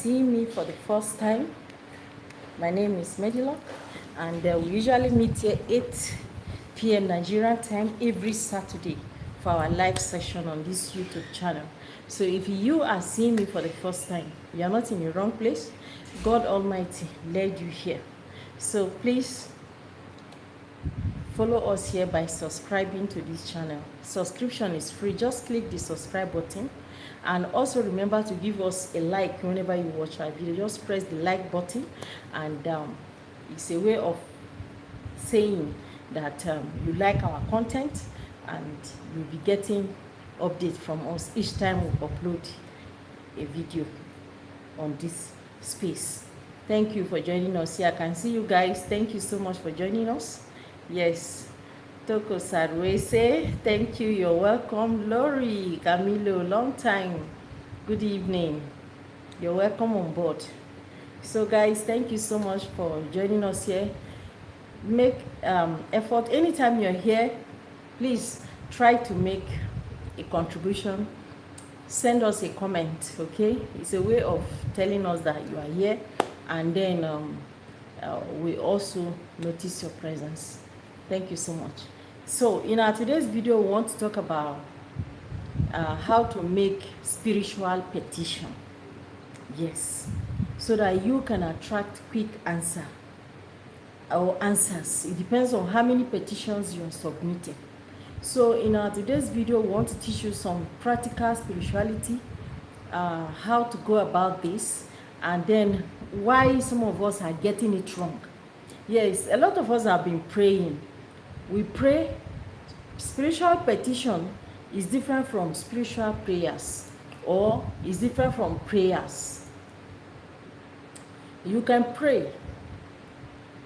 seeing me for the first time, my name is Medilok, and we usually meet here 8 p.m. Nigerian time every Saturday for our live session on this YouTube channel. So if you are seeing me for the first time, you are not in the wrong place. God Almighty led you here. So please follow us here by subscribing to this channel. Subscription is free. Just click the subscribe button, and also remember to give us a like whenever you watch our video. Just press the like button, and it's a way of saying that you like our content, and you'll be getting updates from us each time we upload a video on this space. Thank you for joining us here. I can see you guys. Thank you so much for joining us. Yes, Toko Sarwese, thank you, you're welcome. Lori, Camilo, long time, good evening, you're welcome on board. So guys, thank you so much for joining us here. Make effort anytime you're here. Please try to make a contribution. Send us a comment, okay? It's a way of telling us that you are here, and then we also notice your presence. Thank you so much. So in our today's video, we want to talk about how to make spiritual petition. Yes, so that you can attract quick answer or answers. It depends on how many petitions you are submitting. So in our today's video, we want to teach you some practical spirituality, how to go about this, and then why some of us are getting it wrong. Yes, a lot of us have been praying. We pray. Spiritual petition is different from spiritual prayers, or is different from prayers. You can pray.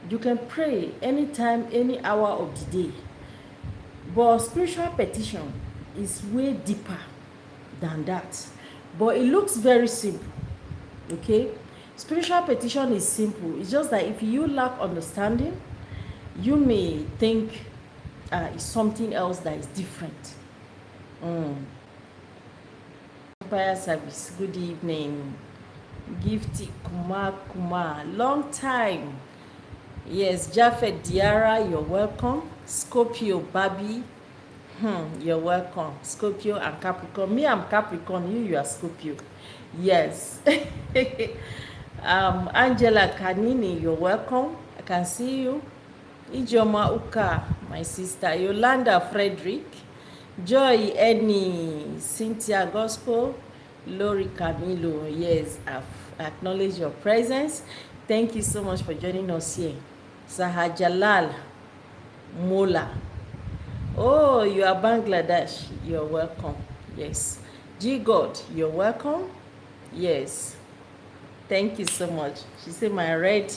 You can pray anytime, any hour of the day. But spiritual petition is way deeper than that. But it looks very simple. Okay? Spiritual petition is simple. It's just that if you lack understanding, you may think it's something else that is different. Prayer service, good evening. Gifty Kuma, long time. Yes, Jafet Diara, you're welcome. Scorpio Babi, you're welcome. Scorpio and Capricorn. Me, I'm Capricorn. You are Scorpio. Yes. Angela Kanini, you're welcome. I can see you. Ijoma Uka, my sister. Yolanda Frederick. Joy Eni. Cynthia Gospel. Lori Camilo. Yes, I've acknowledged your presence. Thank you so much for joining us here. Sahajalal Mola. Oh, you are Bangladesh. You're welcome. Yes. G God, you're welcome. Yes. Thank you so much. She said my red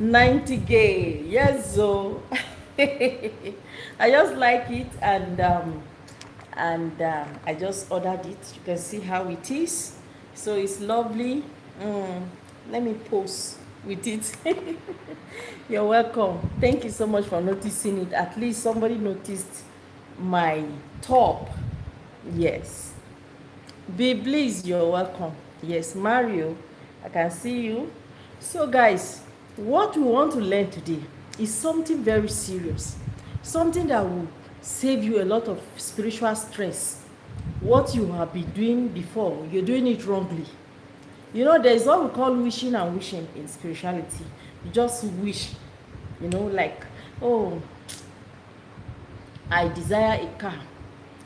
90 gay. Yes, so I just like it, and I just ordered it. You can see how it is. So it's lovely. Let me pose with it. You're welcome. Thank you so much for noticing it. At least somebody noticed my top. Yes. Be pleased, you're welcome. Yes, Mario, I can see you. So guys, what we want to learn today is something very serious, something that will save you a lot of spiritual stress. What you have been doing before, you're doing it wrongly. You know, there's what we call wishing and wishing in spirituality. You just wish, you know, like, oh, I desire a car.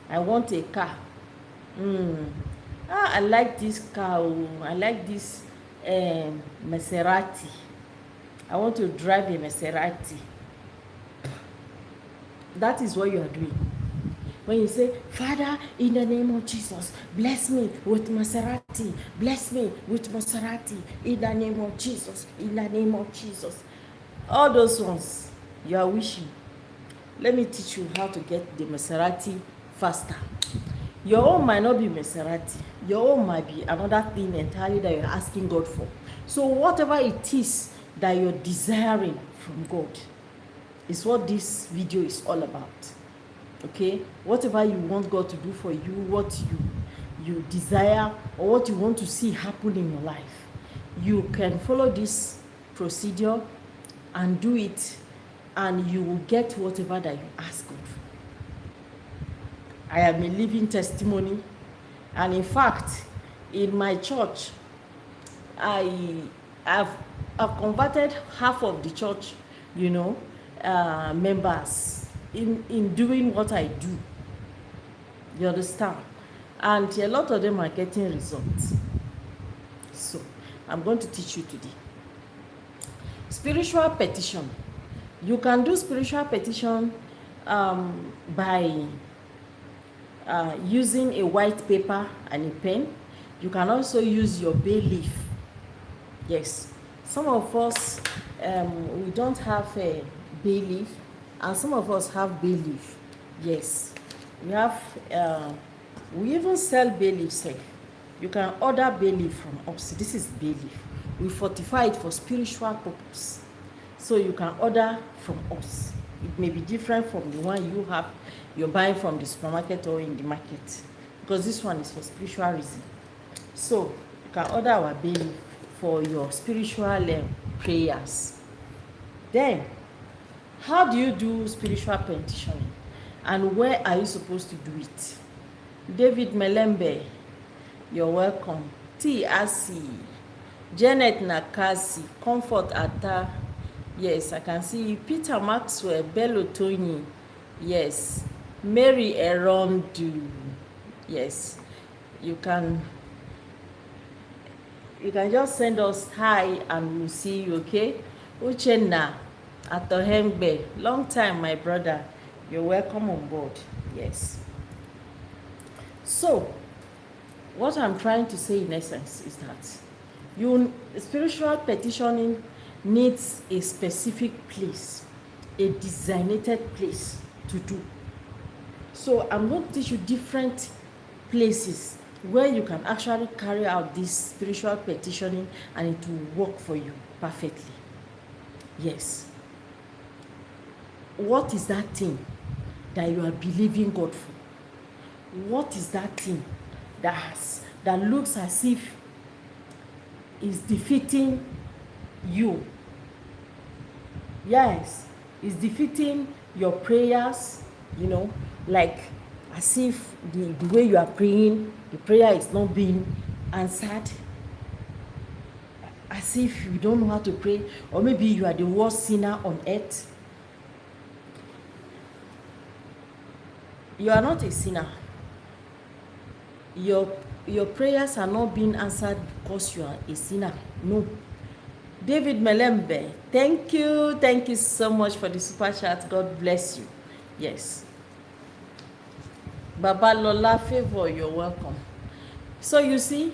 I want a car. I like this car. Oh, I like this Maserati. I want to drive a Maserati. That is what you are doing. When you say, Father, in the name of Jesus, bless me with Maserati. Bless me with Maserati. In the name of Jesus. In the name of Jesus. All those ones, you are wishing. Let me teach you how to get the Maserati faster. Your own might not be Maserati. Your own might be another thing entirely that you're asking God for. So whatever it is that you're desiring from God is what this video is all about. Okay, whatever you want God to do for you, what you desire, or what you want to see happen in your life, you can follow this procedure and do it, and you will get whatever that you ask of. I am a living testimony, and in fact, in my church, I've converted half of the church, members in doing what I do. You understand? And a lot of them are getting results. So I'm going to teach you today. Spiritual petition. You can do spiritual petition by using a white paper and a pen. You can also use your bay leaf. Yes, some of us we don't have a bay leaf, and some of us have bay leaf. Yes, we have we even sell bay leaf sef. You can order bay leaf from us. This is bay leaf. We fortify it for spiritual purpose, so you can order from us. It may be different from the one you're buying from the supermarket or in the market, because this one is for spiritual reason. So you can order our bay leaf for your spiritual prayers. Then, how do you do spiritual petitioning, and where are you supposed to do it? David Melembe, you're welcome. T. Asi, Janet Nakasi, Comfort Atta. Yes, I can see you. Peter Maxwell, Bello Tony. Yes, Mary Erondu. Yes, you can just send us hi and we'll see you, okay? Uchenna Atohengbe, long time, my brother. You're welcome on board. Yes. So, what I'm trying to say in essence is that spiritual petitioning needs a specific place, a designated place to do. So I'm going to teach you different places where you can actually carry out this spiritual petitioning, and it will work for you perfectly. Yes. What is that thing that you are believing God for? What is that thing that looks as if is defeating you? Yes, it's defeating your prayers, like as if the way you are praying, the prayer is not being answered, as if you don't know how to pray, or maybe you are the worst sinner on earth. You are not a sinner. Your prayers are not being answered because you are a sinner. No. David Melembe, thank you so much for the super chat. God bless you. Yes. Baba Lola Favor, you're welcome. So you see,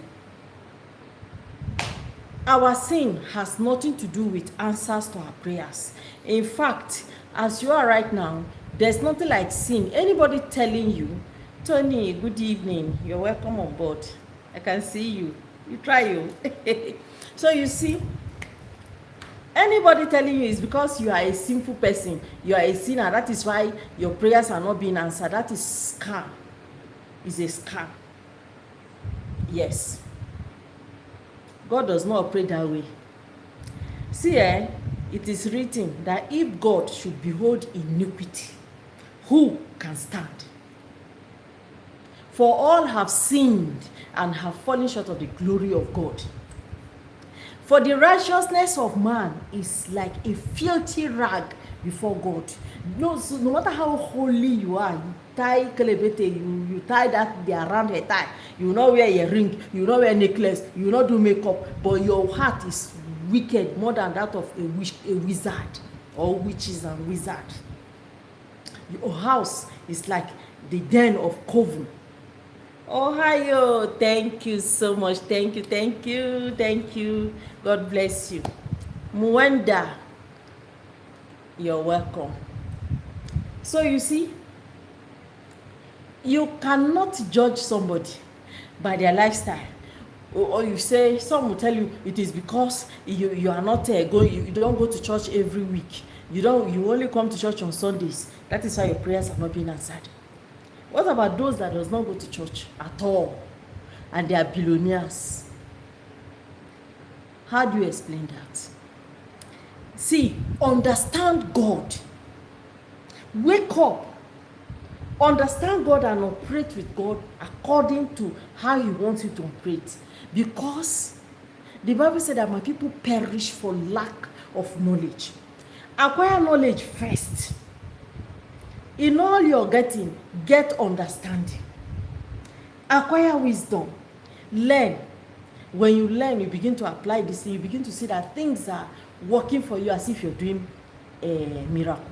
our sin has nothing to do with answers to our prayers. In fact, as you are right now, there's nothing like sin. Anybody telling you, Tony, good evening, you're welcome on board. I can see you. You try you. So you see, anybody telling you is because you are a sinful person, you are a sinner. That is why your prayers are not being answered. That is scam. It's a scam. Yes. God does not operate that way. See, it is written that if God should behold iniquity, who can stand? For all have sinned and have fallen short of the glory of God. For the righteousness of man is like a filthy rag before God. No matter how holy you are, you tie kelebete, you tie that they around her tie. You will not wear a ring, you will not wear a necklace, you will not do makeup, but your heart is wicked more than that of a wizard or witches and wizards. Your house is like the den of coven. Ohio, thank you so much. Thank you. God bless you. Mwenda, you're welcome. So you see, you cannot judge somebody by their lifestyle. Or you say, some will tell you it is because you are not going, you don't go to church every week. You only come to church on Sundays. That is why your prayers are not being answered. What about those that does not go to church at all and they are billionaires? How do you explain that? See, understand God. Wake up. Understand God and operate with God according to how He wants you to operate. Because the Bible said that my people perish for lack of knowledge. Acquire knowledge first. In all you're getting, get understanding. Acquire wisdom. Learn. When you learn, you begin to apply this thing. You begin to see that things are working for you as if you're doing a miracle.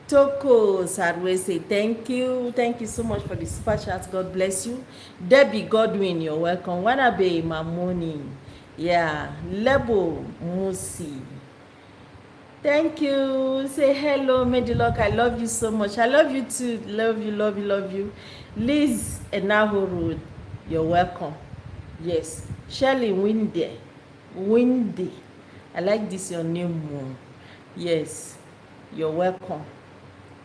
Toko Sadwe say thank you. Thank you so much for the super chat. God bless you. Debbie Godwin, you're welcome. Wanabe Mamoni. Yeah. Lebo Musi. Thank you. Say hello, Medilok. I love you so much. I love you too. Love you, love you, love you. Liz Enaho Road. You're welcome. Yes. Shirley Windy. Windy. I like this your name more. Yes. You're welcome.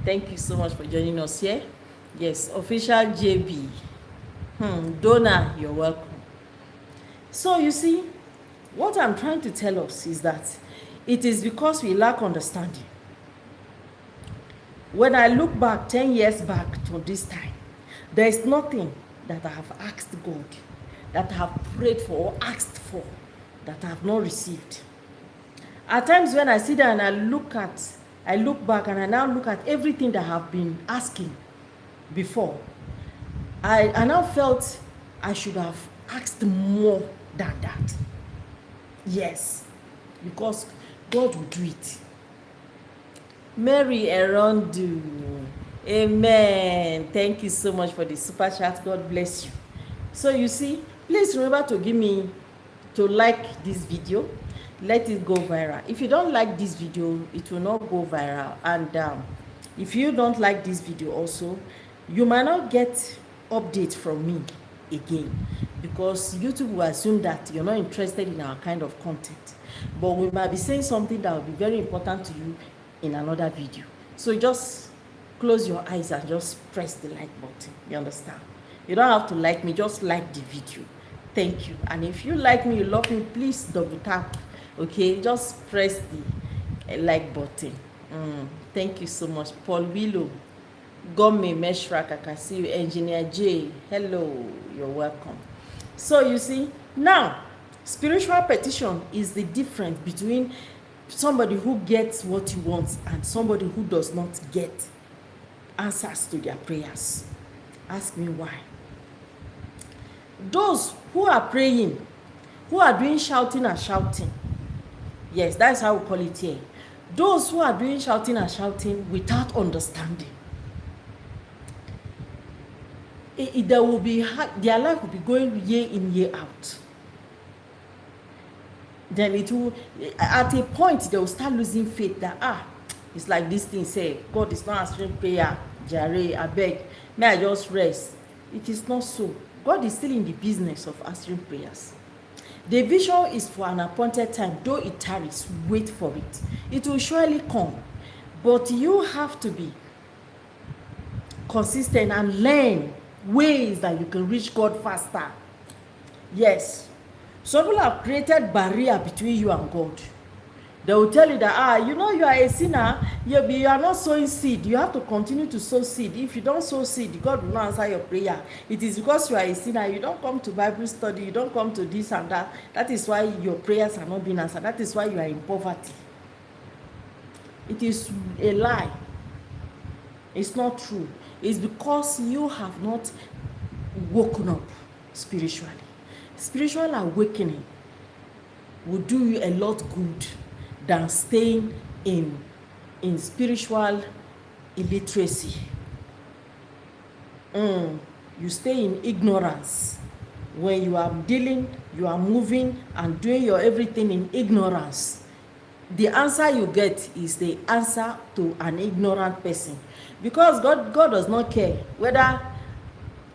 Thank you so much for joining us here. Yes. Official JB. Donna, you're welcome. So you see, what I'm trying to tell us is that it is because we lack understanding. When I look back 10 years back to this time, there is nothing that I have asked God, that I have prayed for or asked for, that I have not received. At times when I sit there and I look back and I now look at everything that I have been asking before, I now felt I should have asked more than that. Yes, because God will do it. Mary Erondu. Amen. Thank you so much for the super chat. God bless you. So you see, please remember to like this video. Let it go viral. If you don't like this video, it will not go viral. And if you don't like this video also, you might not get updates from me again, because YouTube will assume that you're not interested in our kind of content. But we might be saying something that will be very important to you in another video. So just close your eyes and just press the like button. You understand? You don't have to like me, just like the video. Thank you. And if you like me, you love me, please double tap. Okay, just press the like button. Thank you so much. Paul Willow, Gomme Meshrak, I can see you. Engineer J, hello, you're welcome. So you see, now spiritual petition is the difference between somebody who gets what he wants and somebody who does not get answers to their prayers. Ask me why. Those who are praying, who are doing shouting and shouting, yes, that's how we call it here. Those who are doing shouting and shouting without understanding, there will be, their life will be going year in, year out. Then it will, at a point, they will start losing faith that, it's like this thing say, God is not answering prayer, Jare, I beg, may I just rest? It is not so. God is still in the business of answering prayers. The vision is for an appointed time. Though it tarries, wait for it. It will surely come. But you have to be consistent and learn ways that you can reach God faster. Yes. Some people have created barrier between you and God. They will tell you that, you know, you are a sinner, you are not sowing seed. You have to continue to sow seed. If you don't sow seed, God will not answer your prayer. It is because you are a sinner. You don't come to Bible study. You don't come to this and that. That is why your prayers are not being answered. That is why you are in poverty. It is a lie. It's not true. It's because you have not woken up spiritually. Spiritual awakening will do you a lot good than staying in spiritual illiteracy. You stay in ignorance. When you are moving and doing your everything in ignorance, the answer you get is the answer to an ignorant person. Because God does not care whether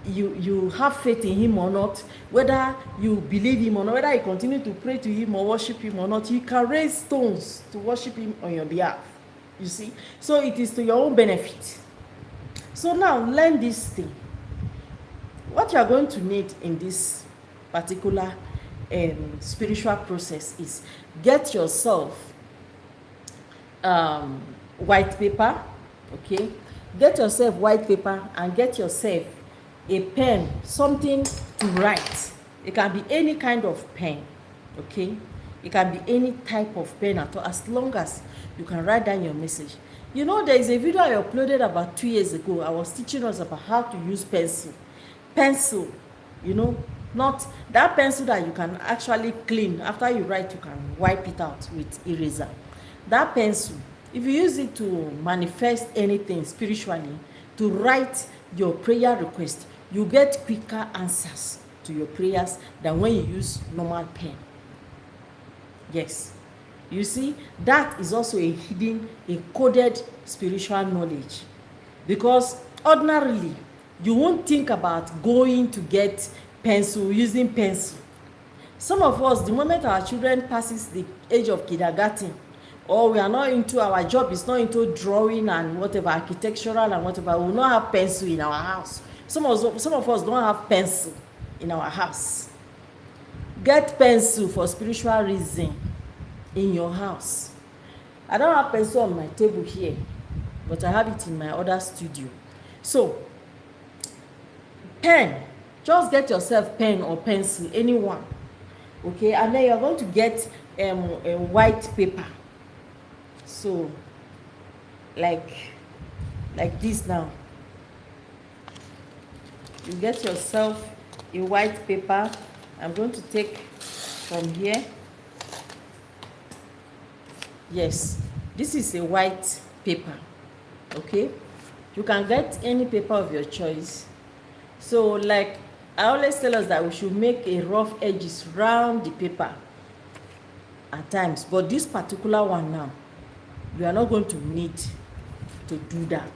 you have faith in him or not, whether you believe him or not, whether you continue to pray to him or worship him or not. You can raise stones to worship him on your behalf. You see? So it is to your own benefit. So now learn this thing. What you are going to need in this particular spiritual process is get yourself white paper, okay? Get yourself white paper and get yourself a pen, something to write. It can be any kind of pen, okay? It can be any type of pen at all, as long as you can write down your message. You know, there is a video I uploaded about 2 years ago. I was teaching us about how to use pencil. Pencil, you know, not that pencil that you can actually clean. After you write, you can wipe it out with eraser. That pencil, if you use it to manifest anything spiritually, to write your prayer request, you get quicker answers to your prayers than when you use normal pen. Yes. You see, that is also a hidden, a coded spiritual knowledge. Because ordinarily, you won't think about going to get pencil, using pencil. Some of us, the moment our children passes the age of kindergarten, or we are not into, our job is not into drawing and whatever, architectural and whatever, we will not have pencil in our house. Some of us don't have pencil in our house. Get pencil for spiritual reason in your house. I don't have pencil on my table here, but I have it in my other studio. So, pen, just get yourself pen or pencil, anyone, okay? And then you're going to get a white paper. So, like this now. You get yourself a white paper. I'm going to take from here. Yes, this is a white paper, okay? You can get any paper of your choice. So, like I always tell us that we should make a rough edges round the paper at times, but this particular one now, you are not going to need to do that.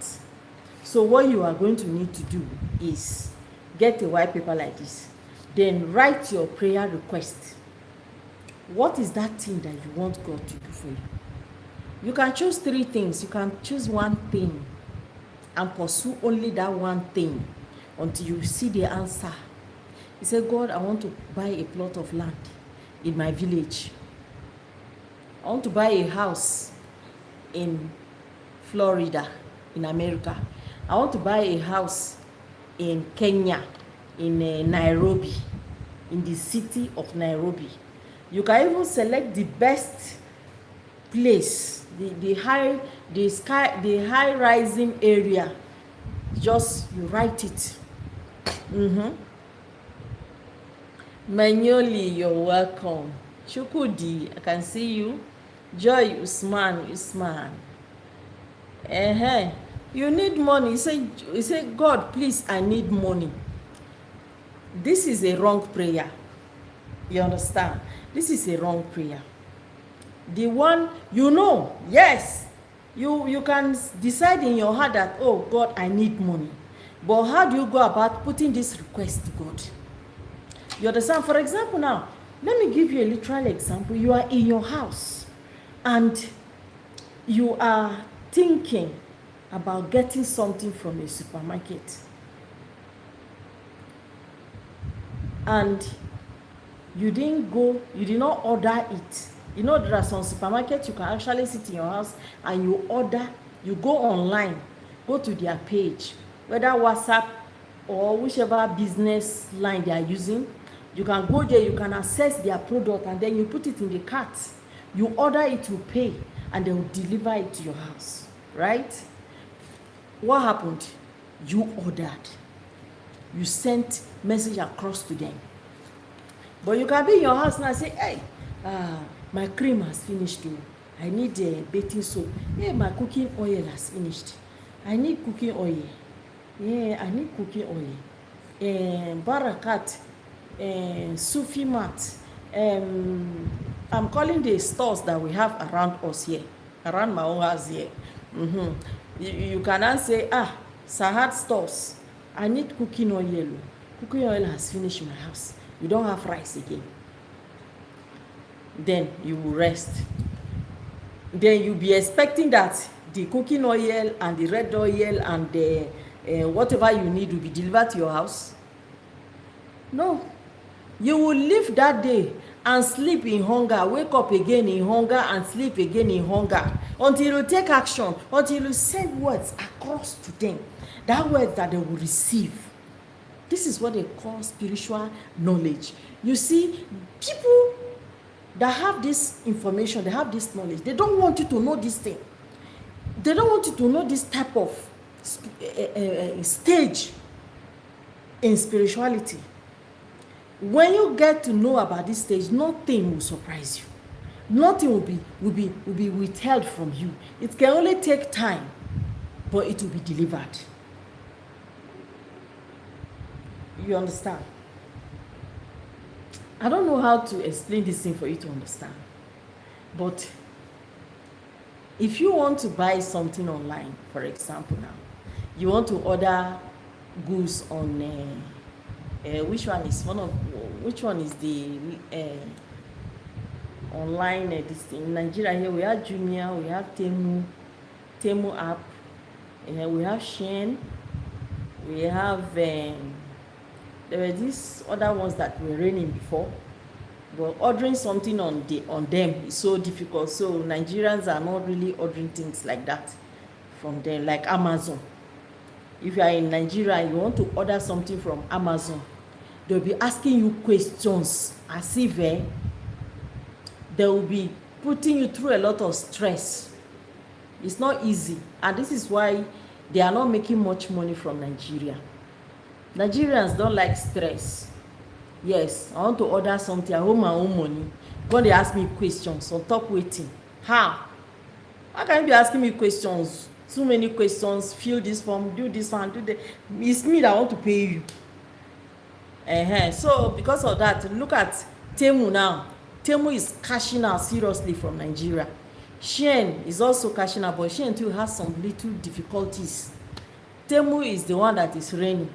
So what you are going to need to do is get a white paper like this, then write your prayer request. What is that thing that you want God to do for you? You can choose 3 things. You can choose one thing and pursue only that one thing until you see the answer. You say, God, I want to buy a plot of land in my village. I want to buy a house in Florida, in America. I want to buy a house in Kenya, in Nairobi, in the city of Nairobi. You can even select the best place, the high rising area. Just you write it. Manyoli, you're welcome. Chukudi, I can see you. Joy Usman. You need money. You say, God, please, I need money. This is a wrong prayer. You understand? This is a wrong prayer. The one, you know, yes, you can decide in your heart that, oh, God, I need money. But how do you go about putting this request to God? You understand? For example, now, let me give you a literal example. You are in your house and you are thinking about getting something from a supermarket. And you did not order it. You know, there are some supermarkets you can actually sit in your house and you order, you go online, go to their page, whether WhatsApp or whichever business line they are using. You can go there, you can access their product, and then you put it in the cart. You order it, you pay, and they will deliver it to your house, right? What happened? You ordered. You sent message across to them. But you can be in your house now and say, hey, my cream has finished. I need a baking soap. Hey, my cooking oil has finished. I need cooking oil. Yeah, I need cooking oil. Barakat, Sufi mat. I'm calling the stores that we have around us here, around my own house here. You can now say, Sahad stores. I need cooking oil. Cooking oil has finished in my house. You don't have rice again. Then you will rest. Then you'll be expecting that the cooking oil and the red oil and the whatever you need will be delivered to your house. No. You will live that day and sleep in hunger, wake up again in hunger and sleep again in hunger, until you take action, until you send words across to them, that word that they will receive. This is what they call spiritual knowledge. You see, people that have this information, they have this knowledge, they don't want you to know this thing. They don't want you to know this type of stage in spirituality. When you get to know about this stage, nothing will surprise you. Nothing will be withheld from you. It can only take time, but it will be delivered. You understand? I don't know how to explain this thing for you to understand. But if you want to buy something online, for example now, you want to order goods on which one is the online this thing in Nigeria? Here we have Jumia, we have Temu app, we have Shein, we have there were these other ones that were raining before, but ordering something on them is so difficult. So Nigerians are not really ordering things like that from them, like Amazon. If you are in Nigeria and you want to order something from Amazon, they'll be asking you questions as if they will be putting you through a lot of stress. It's not easy, and this is why they are not making much money from Nigeria. Nigerians don't like stress. Yes, I want to order something, I owe my own money. When they ask me questions on top waiting, how can you be asking me questions? Too many questions, fill this form, do this one, do that. It's me that want to pay you. So because of that, look at Temu now. Temu is cashing out seriously from Nigeria. Shein is also cashing out, but Shein too has some little difficulties. Temu is the one that is reigning.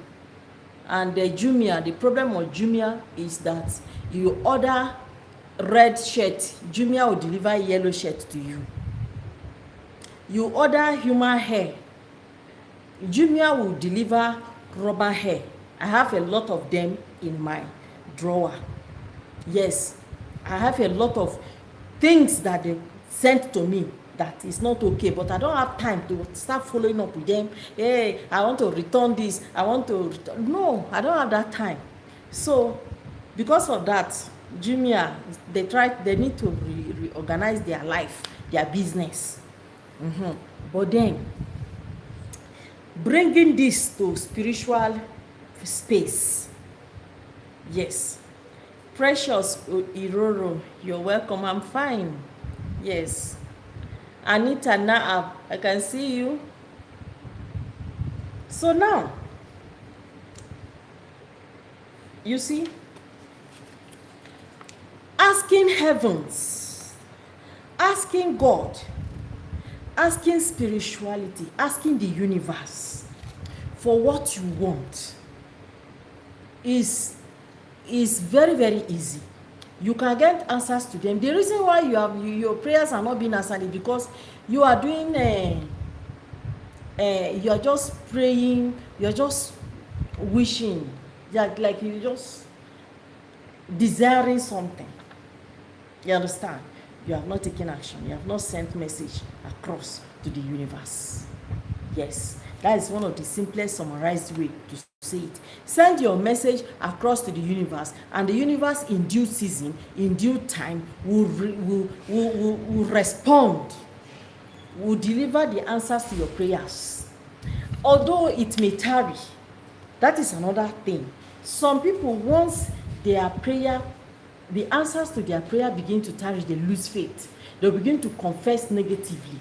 And the Jumia, the problem of Jumia is that you order red shirt, Jumia will deliver yellow shirt to you. You order human hair, Jumia will deliver rubber hair. I have a lot of them in my drawer. Yes, I have a lot of things that they sent to me that is not okay, but I don't have time to start following up with them. Hey, I want to return this, I want to return. No, I don't have that time. So because of that, Jumia, they need to reorganize their life, their business. But then bringing this to spiritual space, yes. Precious Iroro, you're welcome. I'm fine. Yes. Anita Naab, I can see you. So now, you see, asking heavens, asking God, asking spirituality, asking the universe for what you want is very, very easy. You can get answers to them. The reason why your prayers are not being answered is because you are doing you are just praying, you are just wishing, like you just desiring something. You understand? You have not taken action. You have not sent message across to the universe. Yes, that is one of the simplest summarized way to say it. Send your message across to the universe, and the universe in due season, in due time, will respond, will deliver the answers to your prayers. Although it may tarry, that is another thing. Some people, once their prayer, the answers to their prayer begin to tarry, they lose faith. They begin to confess negatively.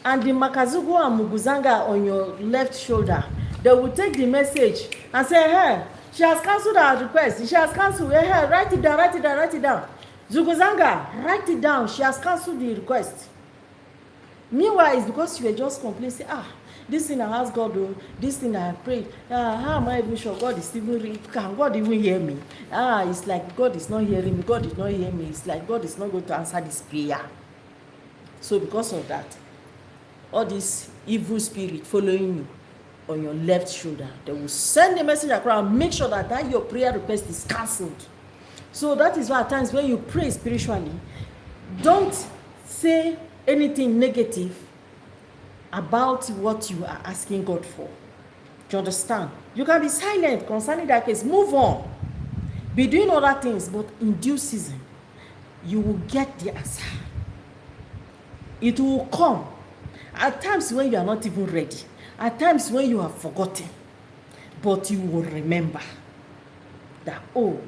And the Makazugo and Muguzanga on your left shoulder, they will take the message and say, hey, she has cancelled our request. She has cancelled. Hey, write it down, write it down, write it down. Zuguzanga, write it down. She has cancelled the request. Meanwhile, it's because you were just complaining, say, this thing I asked God, this thing I prayed, how am I even sure God is even, can God even hear me? It's like God is not hearing me, God is not hearing me. It's like God is not going to answer this prayer. So because of that, all this evil spirit following you, on your left shoulder. They will send a message across and make sure that your prayer request is cancelled. So that is why at times when you pray spiritually, don't say anything negative about what you are asking God for. Do you understand? You can be silent concerning that case. Move on. Be doing other things, but in due season, you will get the answer. It will come. At times when you are not even ready. At times when you have forgotten. But you will remember that, oh,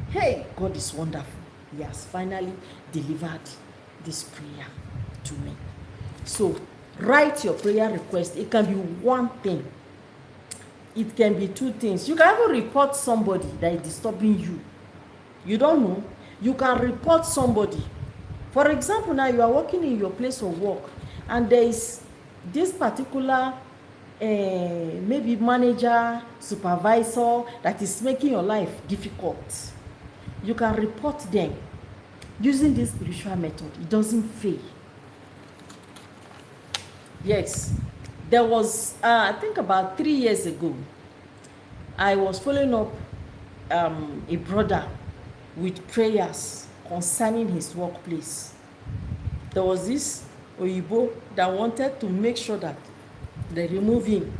hey, God is wonderful. He has finally delivered this prayer to me. So, write your prayer request. It can be one thing. It can be two things. You can even report somebody that is disturbing you. You don't know. You can report somebody. For example, now you are working in your place of work and there is this particular maybe manager, supervisor that is making your life difficult. You can report them using this spiritual method. It doesn't fail. Yes, there was I think about 3 years ago, I was following up a brother with prayers concerning his workplace. There was this Oyibo that wanted to make sure that they remove him,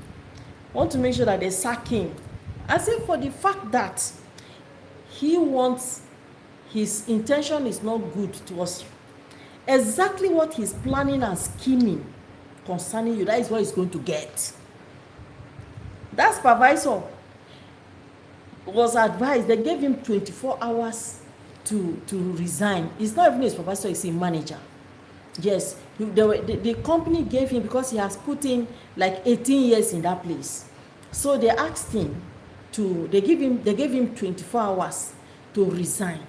want to make sure that they sack him, as if for the fact that he wants, his intention is not good towards you. Exactly what he's planning and scheming concerning you, that is what he's going to get. That supervisor was advised, they gave him 24 hours to resign. It's not even a supervisor, it's a manager. Yes, the company gave him, because he has put in like 18 years in that place. So they asked him to, they gave him 24 hours to resign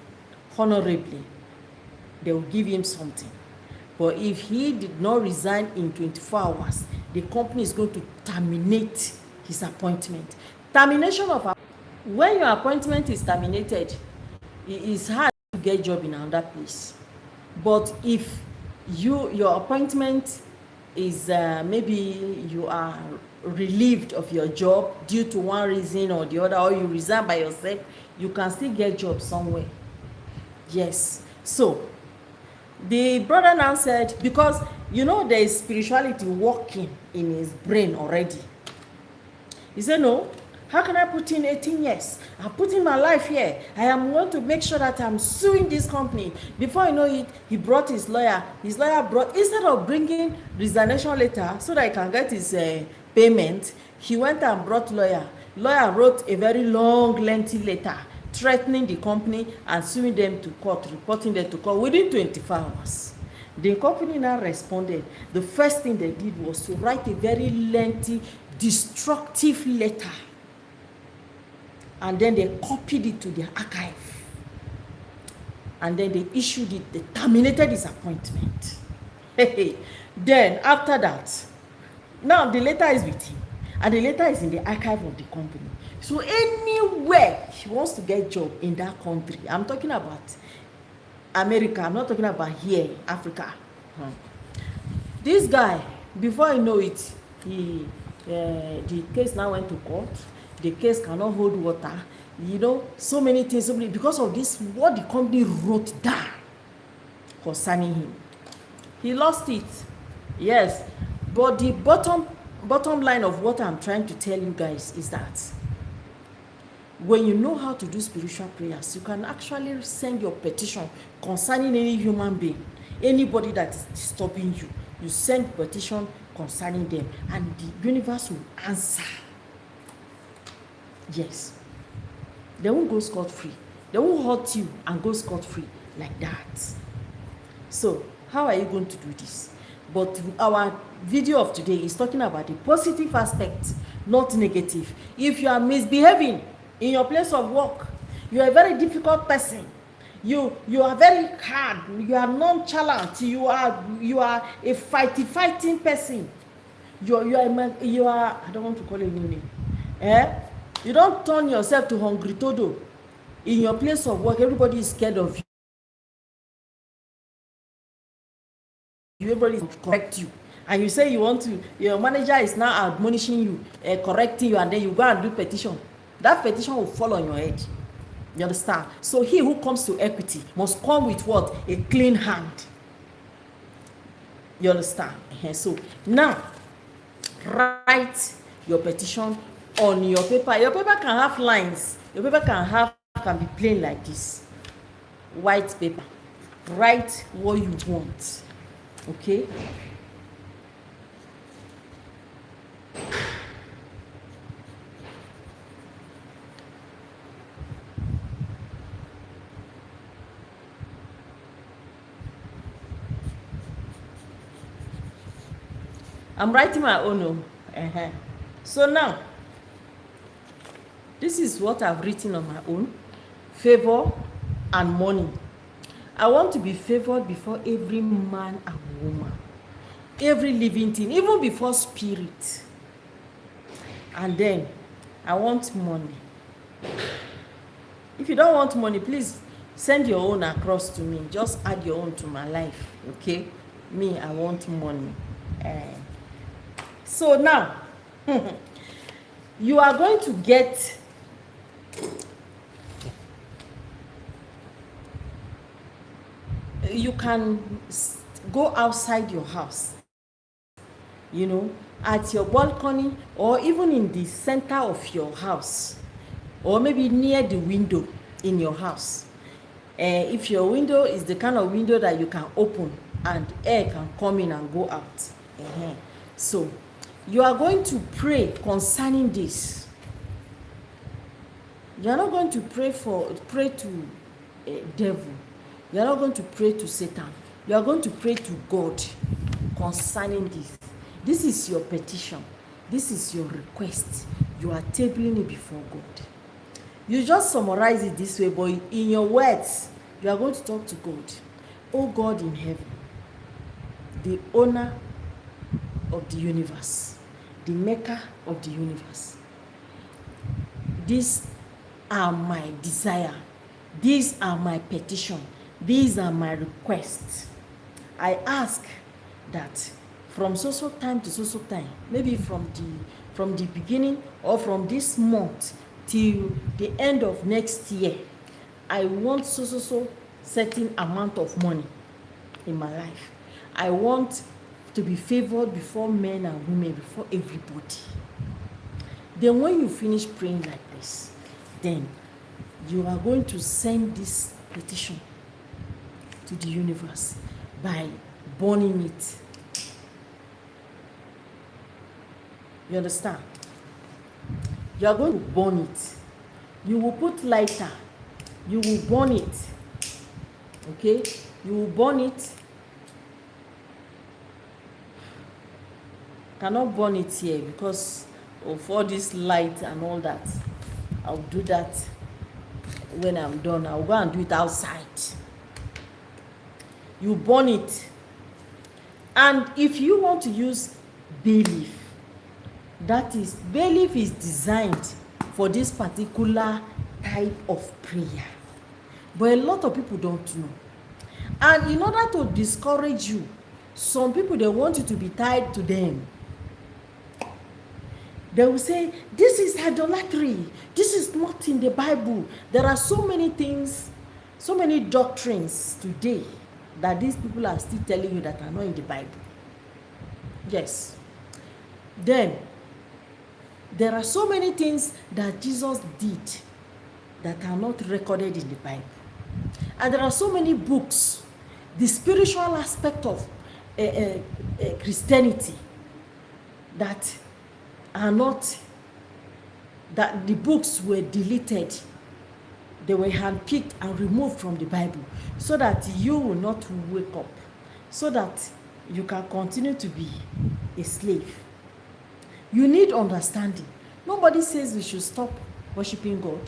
honorably. They will give him something. But if he did not resign in 24 hours, the company is going to terminate his appointment. Termination of, when your appointment is terminated, it is hard to get a job in another place. But if your appointment is maybe you are relieved of your job due to one reason or the other, or you resign by yourself, you can still get a job somewhere. Yes. So the brother now said, because there is spirituality working in his brain already. He said, no, how can I put in 18 years? I put in my life here. I am going to make sure that I'm suing this company. Before you know it, he brought his lawyer. His lawyer brought, instead of bringing resignation letter so that he can get his payment, he went and brought lawyer. Lawyer wrote a very long, lengthy letter threatening the company and suing them to court, reporting them to court within 24 hours. The company now responded. The first thing they did was to write a very lengthy, destructive letter. And then they copied it to their archive. And then they issued it. They terminated his appointment. Then after that, now the letter is with him. And the letter is in the archive of the company. So anywhere he wants to get a job in that country, I'm talking about America, I'm not talking about here, Africa. This guy, before I know it, the case now went to court. The case cannot hold water. So many things. Because of this, what the company wrote down concerning him. He lost it. Yes. But the bottom line of what I'm trying to tell you guys is that when you know how to do spiritual prayers, you can actually send your petition concerning any human being, anybody that is disturbing you. You send petition concerning them, and the universe will answer. Yes. They won't go scot-free. They won't hurt you and go scot-free like that. So, how are you going to do this? But our video of today is talking about the positive aspect, not negative. If you are misbehaving in your place of work, you are a very difficult person. You are very hard. You are nonchalant. You are a fighting person. You are I don't want to call it a new name. You don't turn yourself to hungry todo. In your place of work, everybody is scared of you. Everybody is correct you. and you say you want to, your manager is now admonishing you, correcting you, and then you go and do petition, that petition will fall on your head. You understand? So he who comes to equity must come with what? A clean hand. You understand? So now write your petition on your paper. Your paper can have lines. Your paper can be plain like this. White paper. Write what you want. Okay? I'm writing my own. So now, this is what I've written on my own. Favor and money. I want to be favored before every man and woman, every living thing, even before spirit. And then I want money. If you don't want money, please send your own across to me. Just add your own to my life. Okay? Me, I want money. So now, you are going to get you can go outside your house, you know, at your balcony, or even in the center of your house, or maybe near the window in your house. If your window is the kind of window that you can open and air can come in and go out. So you are going to pray concerning this. You are not going to pray to a devil. You are not going to pray to Satan. You are going to pray to God concerning this. This is your petition. This is your request. You are tabling it before God. You just summarize it this way, but in your words, you are going to talk to God. Oh God in heaven, the owner of the universe, the maker of the universe. These are my desire. These are my petition. These are my requests. I ask that from so time to so time, maybe from the beginning or from this month till the end of next year, I want so certain amount of money in my life. I want to be favored before men and women, before everybody. Then when you finish praying like this, then you are going to send this petition to the universe by burning it. You understand? You are going to burn it. You will put lighter. You will burn it. Okay? You will burn it. Cannot burn it here because of all this light and all that. I'll do that when I'm done. I'll go and do it outside. You burn it. And if you want to use bay leaf, that is, bay leaf is designed for this particular type of prayer. But a lot of people don't know. And in order to discourage you, some people, they want you to be tied to them. They will say, this is idolatry. This is not in the Bible. There are so many things, so many doctrines today that these people are still telling you that are not in the Bible. Yes. Then, there are so many things that Jesus did that are not recorded in the Bible. And there are so many books, the spiritual aspect of Christianity, that are not, that the books were deleted. They were handpicked and removed from the Bible so that you will not wake up, so that you can continue to be a slave. You need understanding. Nobody says we should stop worshiping God.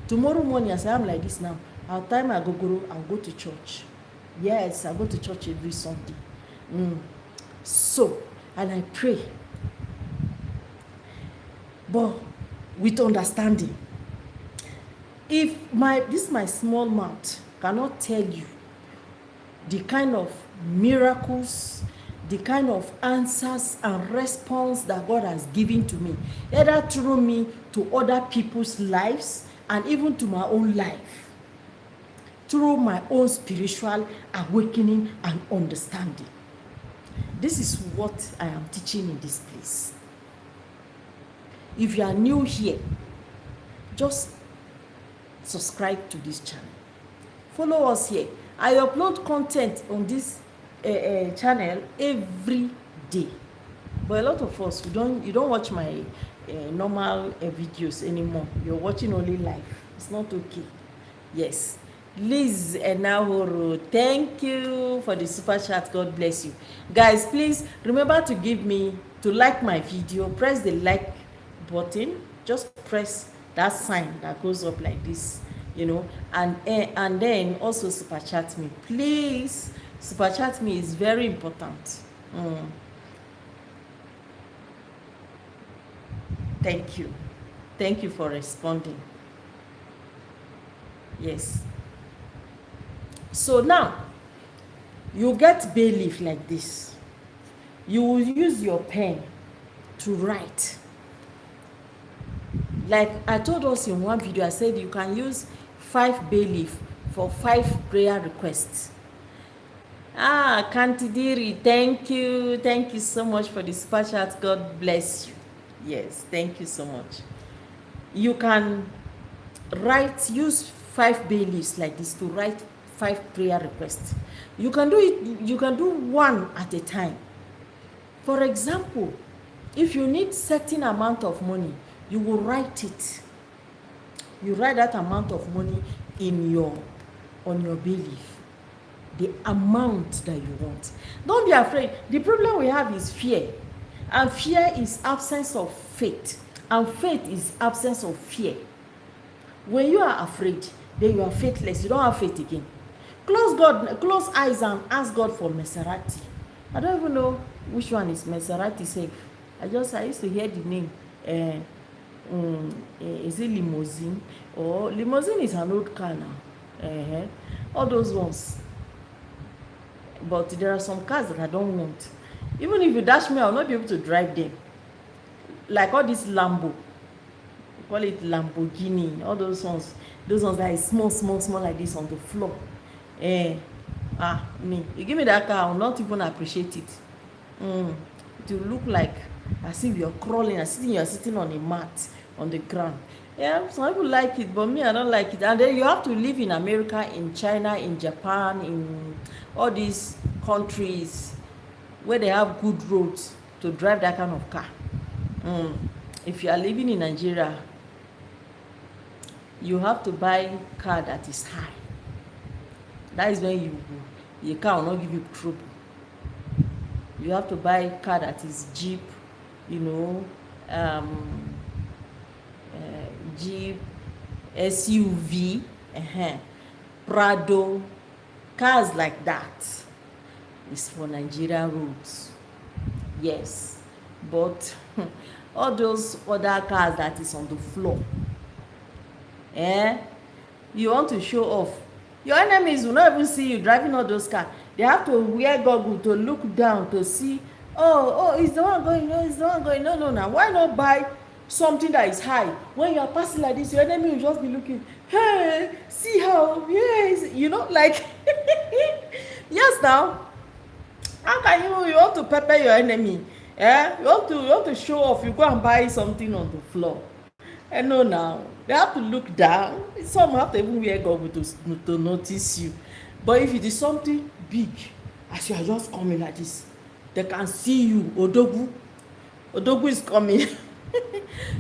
Tomorrow morning, as I am like this now, I'll tie my gogoro, I'll go to church. Yes, I go to church every Sunday. So, and I pray. But with understanding. If my small mouth cannot tell you the kind of miracles, the kind of answers and response that God has given to me, either through me to other people's lives and even to my own life, through my own spiritual awakening and understanding. This is what I am teaching in this place. If you are new here, just subscribe to this channel. Follow us here. I upload content on this channel every day. But a lot of us, you don't watch my normal videos anymore. You're watching only live. It's not okay. Yes. Liz Enahoro, thank you for the super chat. God bless you. Guys, please remember to like my video. Press the like button. Just press that sign that goes up like this, you know, and then also super chat me. Please, super chat me is very important. Thank you for responding. Yes. So now you get bay leaf like this. You will use your pen to write. Like I told us in one video, I said you can use 5 bay leaf for 5 prayer requests. Kantidiri, thank you so much for the super chat. God bless you. Yes, thank you so much. You can use 5 bay leaves like this to write 5 prayer requests. You can do one at a time. For example, if you need certain amount of money, you will write it. You write that amount of money on your bay leaf, the amount that you want. Don't be afraid. The problem we have is fear, and fear is absence of faith, and faith is absence of fear. When you are afraid, then you are faithless. You don't have faith again. Close eyes and ask God for Maserati. I don't even know which one is Maserati safe. I used to hear the name. Is it limousine? Or limousine is an old car now. All those ones. But there are some cars that I don't want. Even if you dash me, I will not be able to drive them. Like all this Lambo. We call it Lamborghini. All those ones. Those ones that is small like this on the floor. You give me that car, I will not even appreciate it. It will look like as if you're crawling, as if you're sitting on a mat on the ground. Yeah, some people like it, but me, I don't like it. And then you have to live in America, in China, in Japan, in all these countries where they have good roads to drive that kind of car. If you are living in Nigeria, you have to buy a car that is high. That is when your car will not give you trouble. You have to buy a car that is Jeep, Jeep, SUV, Prado, cars like that is for Nigeria roads. Yes, but all those other cars that is on the floor, you want to show off. Your enemies will not even see you driving all those cars. They have to wear goggles to look down to see, is the one going? No, is the one going? No. Now, why not buy something that is high? When you are passing like this, your enemy will just be looking, hey, see how, yes, like, yes, now, how can you want to pepper your enemy? You want to show off, you go and buy something on the floor. No, now, they have to look down. Some have to even wear goggles to notice you. But if it is something big, as you are just coming like this, they can see you. Odogu is coming.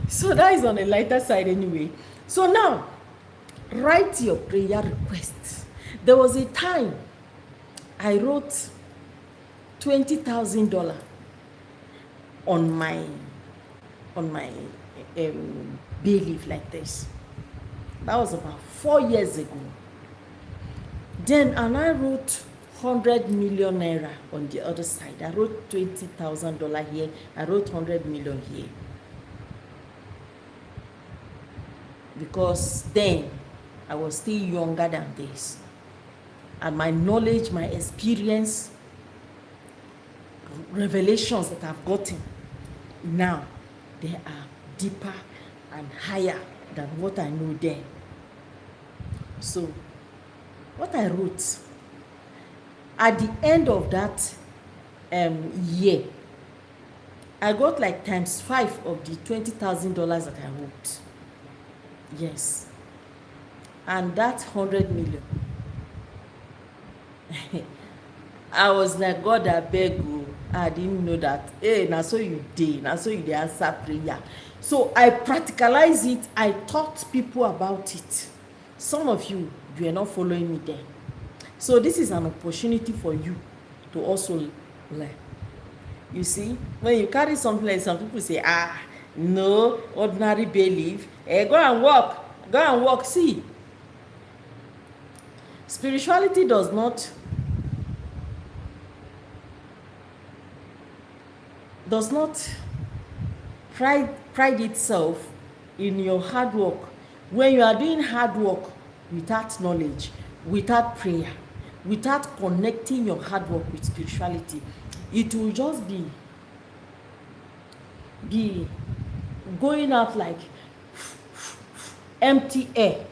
So that is on a lighter side anyway. So now, write your prayer requests. There was a time I wrote $20,000 on my bay leaf like this. That was about 4 years ago. Then I wrote 100 million naira on the other side. I wrote $20,000 here. I wrote 100 million here. Because then I was still younger than this. And my knowledge, my experience revelations that I've gotten now, they are deeper and higher than what I know then. So what I wrote at the end of that year, I got like ×5 of the $20,000 that I wrote. Yes. And that 100 million. I was like, God, I beg you. I didn't know that. Hey, now so you did. Now so you did answer prayer. So I practicalize it. I taught people about it. Some of you are not following me there. So this is an opportunity for you to also learn. You see, when you carry something like some people say, no, ordinary belief. Go and walk. Go and walk. See, spirituality does not pride itself in your hard work. When you are doing hard work without knowledge, without prayer, without connecting your hard work with spirituality, it will just be going out like empty air.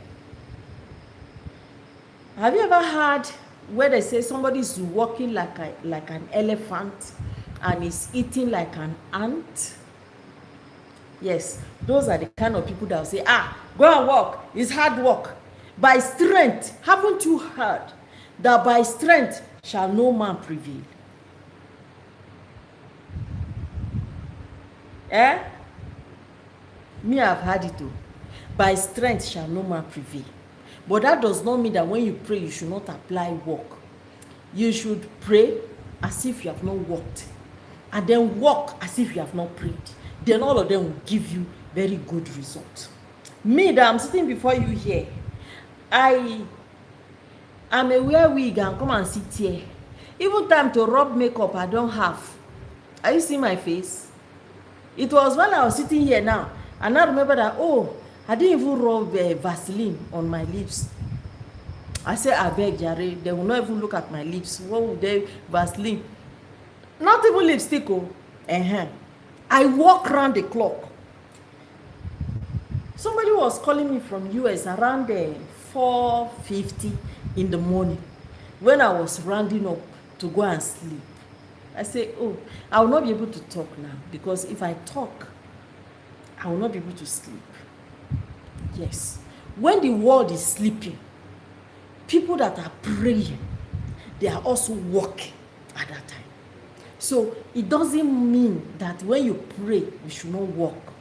Have you ever heard where they say somebody is walking like an elephant and is eating like an ant? Yes, those are the kind of people that will say, go and walk, it's hard work. By strength, haven't you heard that by strength shall no man prevail? Me, I've heard it too. By strength shall no man prevail. But that does not mean that when you pray, you should not apply work. You should pray as if you have not worked, and then walk as if you have not prayed. Then all of them will give you very good results. Me, that I'm sitting before you here, I am a wear wig and come and sit here. Even time to rub makeup, I don't have. Are you seeing my face? It was when I was sitting here now, and I remember that, I didn't even rub Vaseline on my lips. I said, I beg, Jare, they will not even look at my lips. What would they, Vaseline? Not even lipstick. I walk around the clock. Somebody was calling me from US around 4:50 in the morning when I was rounding up to go and sleep. I say, I will not be able to talk now, because if I talk, I will not be able to sleep. Yes. When the world is sleeping, people that are praying, they are also walking at that time. So it doesn't mean that when you pray, you should not walk.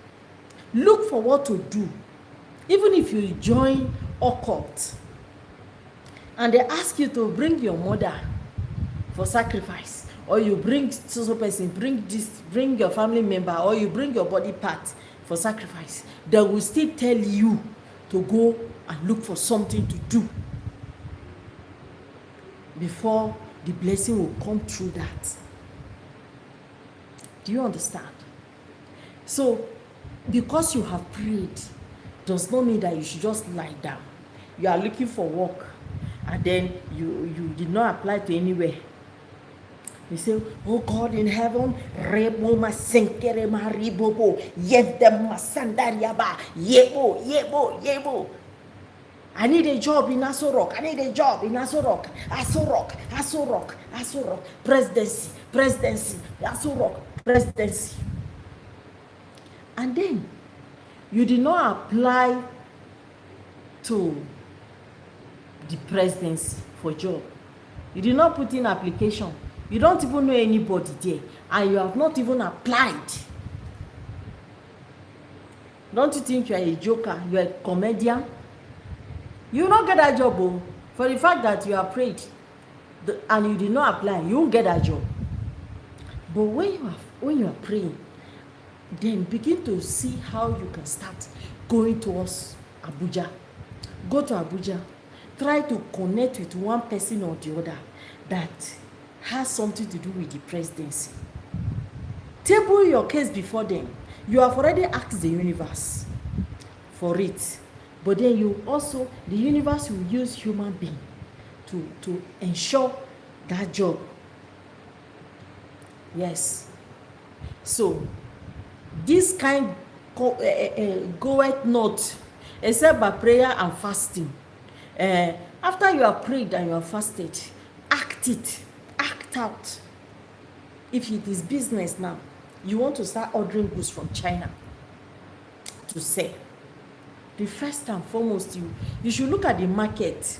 Look for what to do. Even if you join occult and they ask you to bring your mother for sacrifice, or you bring so person, bring your family member, or you bring your body part for sacrifice, they will still tell you to go and look for something to do before the blessing will come through that. Do you understand? So because you have prayed does not mean that you should just lie down. You are looking for work and then you did not apply to anywhere. You say, oh God in heaven, rebo masenkere maribobo, yevdem masandariaba, yebo. I need a job in Aso Rock. I need a job in Aso Rock. Aso Rock. Presidency. Aso Rock, presidency. And then you did not apply to the presidency for job. You did not put in application. You don't even know anybody there, and you have not even applied. Don't you think you are a joker? You are a comedian? You will not get that job, for the fact that you are prayed and you did not apply. You won't get that job. But when you are praying, then begin to see how you can start going towards Abuja. Go to Abuja. Try to connect with one person or the other that has something to do with the presidency. Table your case before them. You have already asked the universe for it, but then the universe will use human being to ensure that job Yes. So this kind goeth not except by prayer and fasting. After you have prayed and you have fasted, act out. If it is business now, you want to start ordering goods from China to sell, the first and foremost, you should look at the market.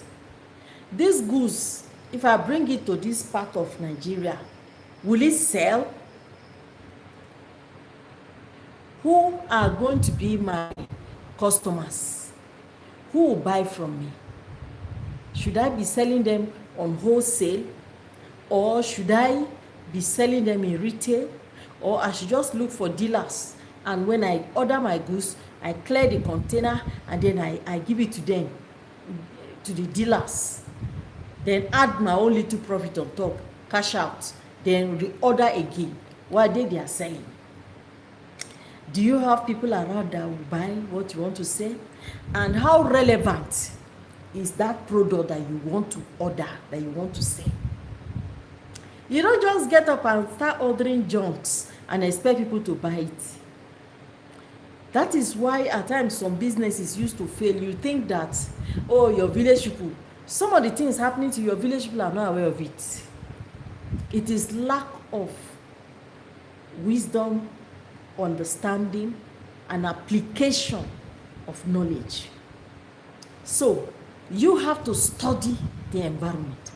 These goods, if I bring it to this part of Nigeria, will it sell? Who are going to be my customers? Who will buy from me? Should I be selling them on wholesale, or should I be selling them in retail, or I should just look for dealers, and when I order my goods, I clear the container and then I give it to them, to the dealers, then add my own little profit on top, cash out, then reorder again while they are selling. Do you have people around that will buy what you want to sell? And how relevant is that product that you want to order, that you want to sell? You don't just get up and start ordering junks and expect people to buy it. That is why at times some businesses used to fail. You think that, oh, your village people, some of the things happening to your village people are not aware of it. It is lack of wisdom, understanding, and application of knowledge. So you have to study the environment.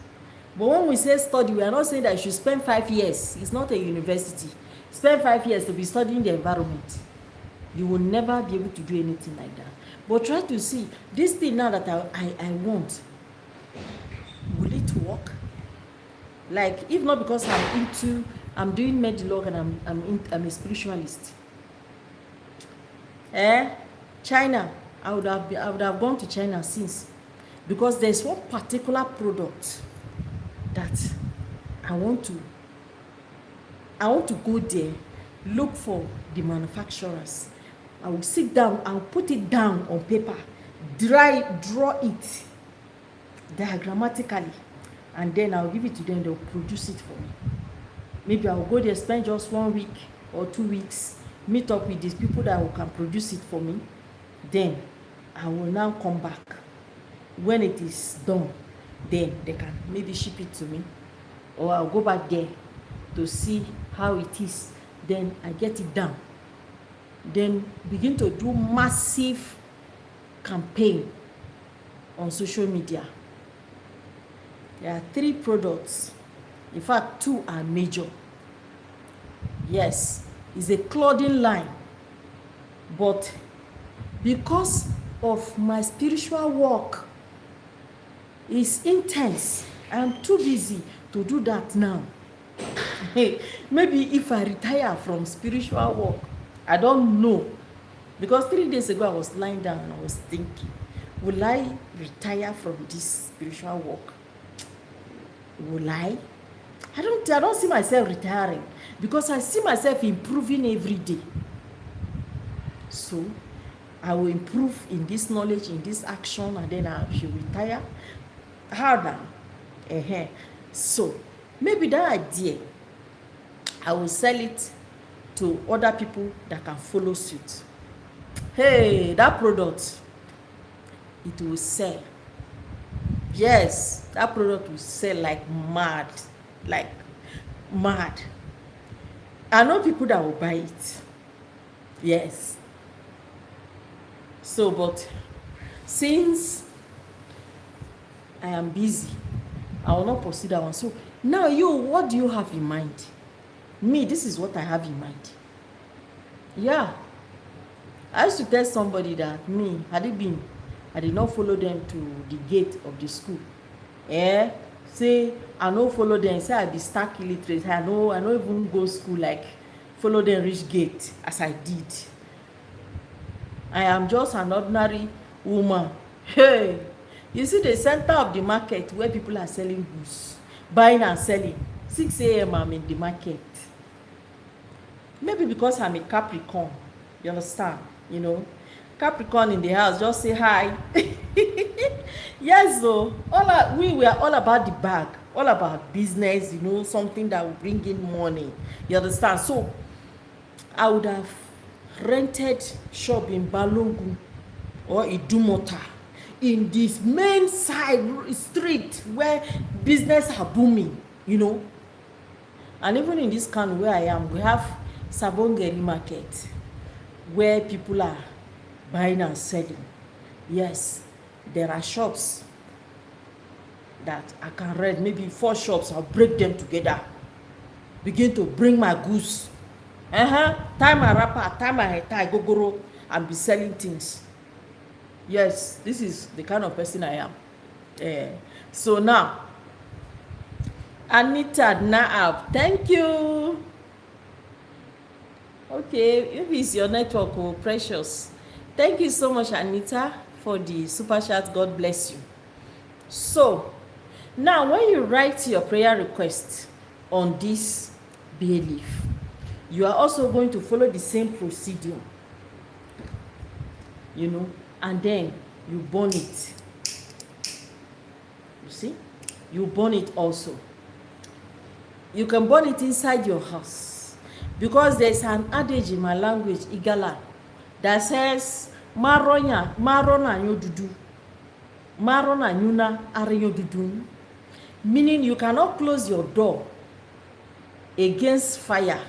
But when we say study, we are not saying that you should spend 5 years. It's not a university. Spend 5 years to be studying the environment. You will never be able to do anything like that. But try to see this thing now that I want, will it work? Like, if not because I'm doing medlog and I'm a spiritualist. China, I would have gone to China since, because there's one particular product that I want to go there, look for the manufacturers. I will sit down, I'll put it down on paper, draw it diagrammatically, and then I'll give it to them. They'll produce it for me. Maybe I'll go there, spend just 1 week or 2 weeks, meet up with these people that can produce it for me. Then I will now come back. When it is done, then they can maybe ship it to me, or I'll go back there to see how it is. Then I get it done. Then begin to do massive campaign on social media. There are 3 products. In fact, 2 are major. Yes, it's a clothing line. But because of my spiritual work is intense, I'm too busy to do that now. Maybe if I retire from spiritual work, I don't know. Because 3 days ago I was lying down and I was thinking, will I retire from this spiritual work? Will I? I don't see myself retiring, because I see myself improving every day. So I will improve in this knowledge, in this action, and then I should retire. How now? So maybe that idea, I will sell it to other people that can follow suit. Hey, that product, it will sell. Yes, that product will sell like mad. I know people that will buy it. Yes. So, but since I am busy, I will not pursue that one. So now what do you have in mind? Me, this is what I have in mind. Yeah. I used to tell somebody that I did not follow them to the gate of the school. Say I no follow them, say I be stark illiterate. I no even go school, like follow them reach gate as I did. I am just an ordinary woman. Hey, you see the center of the market where people are selling goods, buying and selling. 6 a.m. I'm in the market. Maybe because I'm a Capricorn, you understand? Capricorn in the house, just say hi. Yes, though. We were all about the bag. all about business, something that will bring in money. You understand? So I would have rented shop in Balongu or Idumota, in this main side street where business are booming, and even in this town where I am, we have Sabongeri market where people are buying and selling. Yes, there are shops that I can rent, maybe 4 shops. I'll break them together, begin to bring my goods, tie my wrapper, tie my hair tie, gogoro, and be selling things. Yes, this is the kind of person I am. So now, Anita Naab, thank you. Okay, if it's your network, oh, precious. Thank you so much, Anita, for the super chat. God bless you. So now, when you write your prayer request on this bay leaf, you are also going to follow the same procedure, and then you burn it. You see, you burn it also. You can burn it inside your house, because there's an adage in my language, Igala, that says marona nyodudu, marona nyuna areyodudu, meaning you cannot close your door against fire,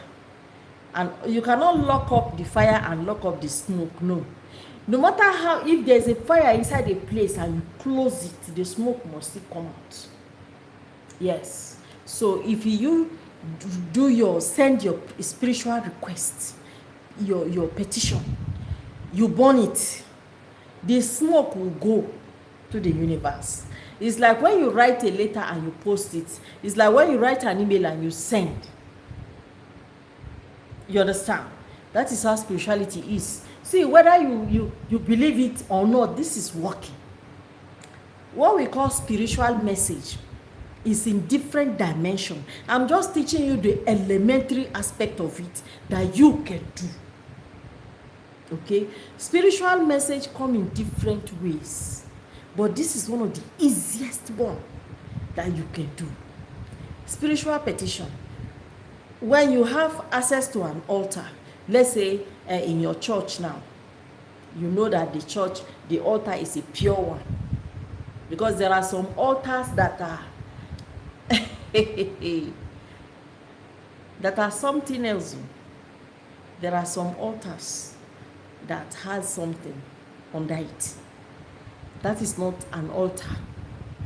and you cannot lock up the fire and lock up the smoke. No matter how, if there's a fire inside a place and you close it, the smoke must still come out. Yes. So if you send your spiritual request, your petition, you burn it, the smoke will go to the universe. It's like when you write a letter and you post it. It's like when you write an email and you send. You understand? That is how spirituality is. See, whether you believe it or not, this is working. What we call spiritual message is in different dimension. I'm just teaching you the elementary aspect of it that you can do. Okay? Spiritual message come in different ways, but this is one of the easiest one that you can do. Spiritual petition. When you have access to an altar, let's say in your church now, you know that the altar is a pure one, because there are some altars that are that are something else. There are some altars that has something under it. That is not an altar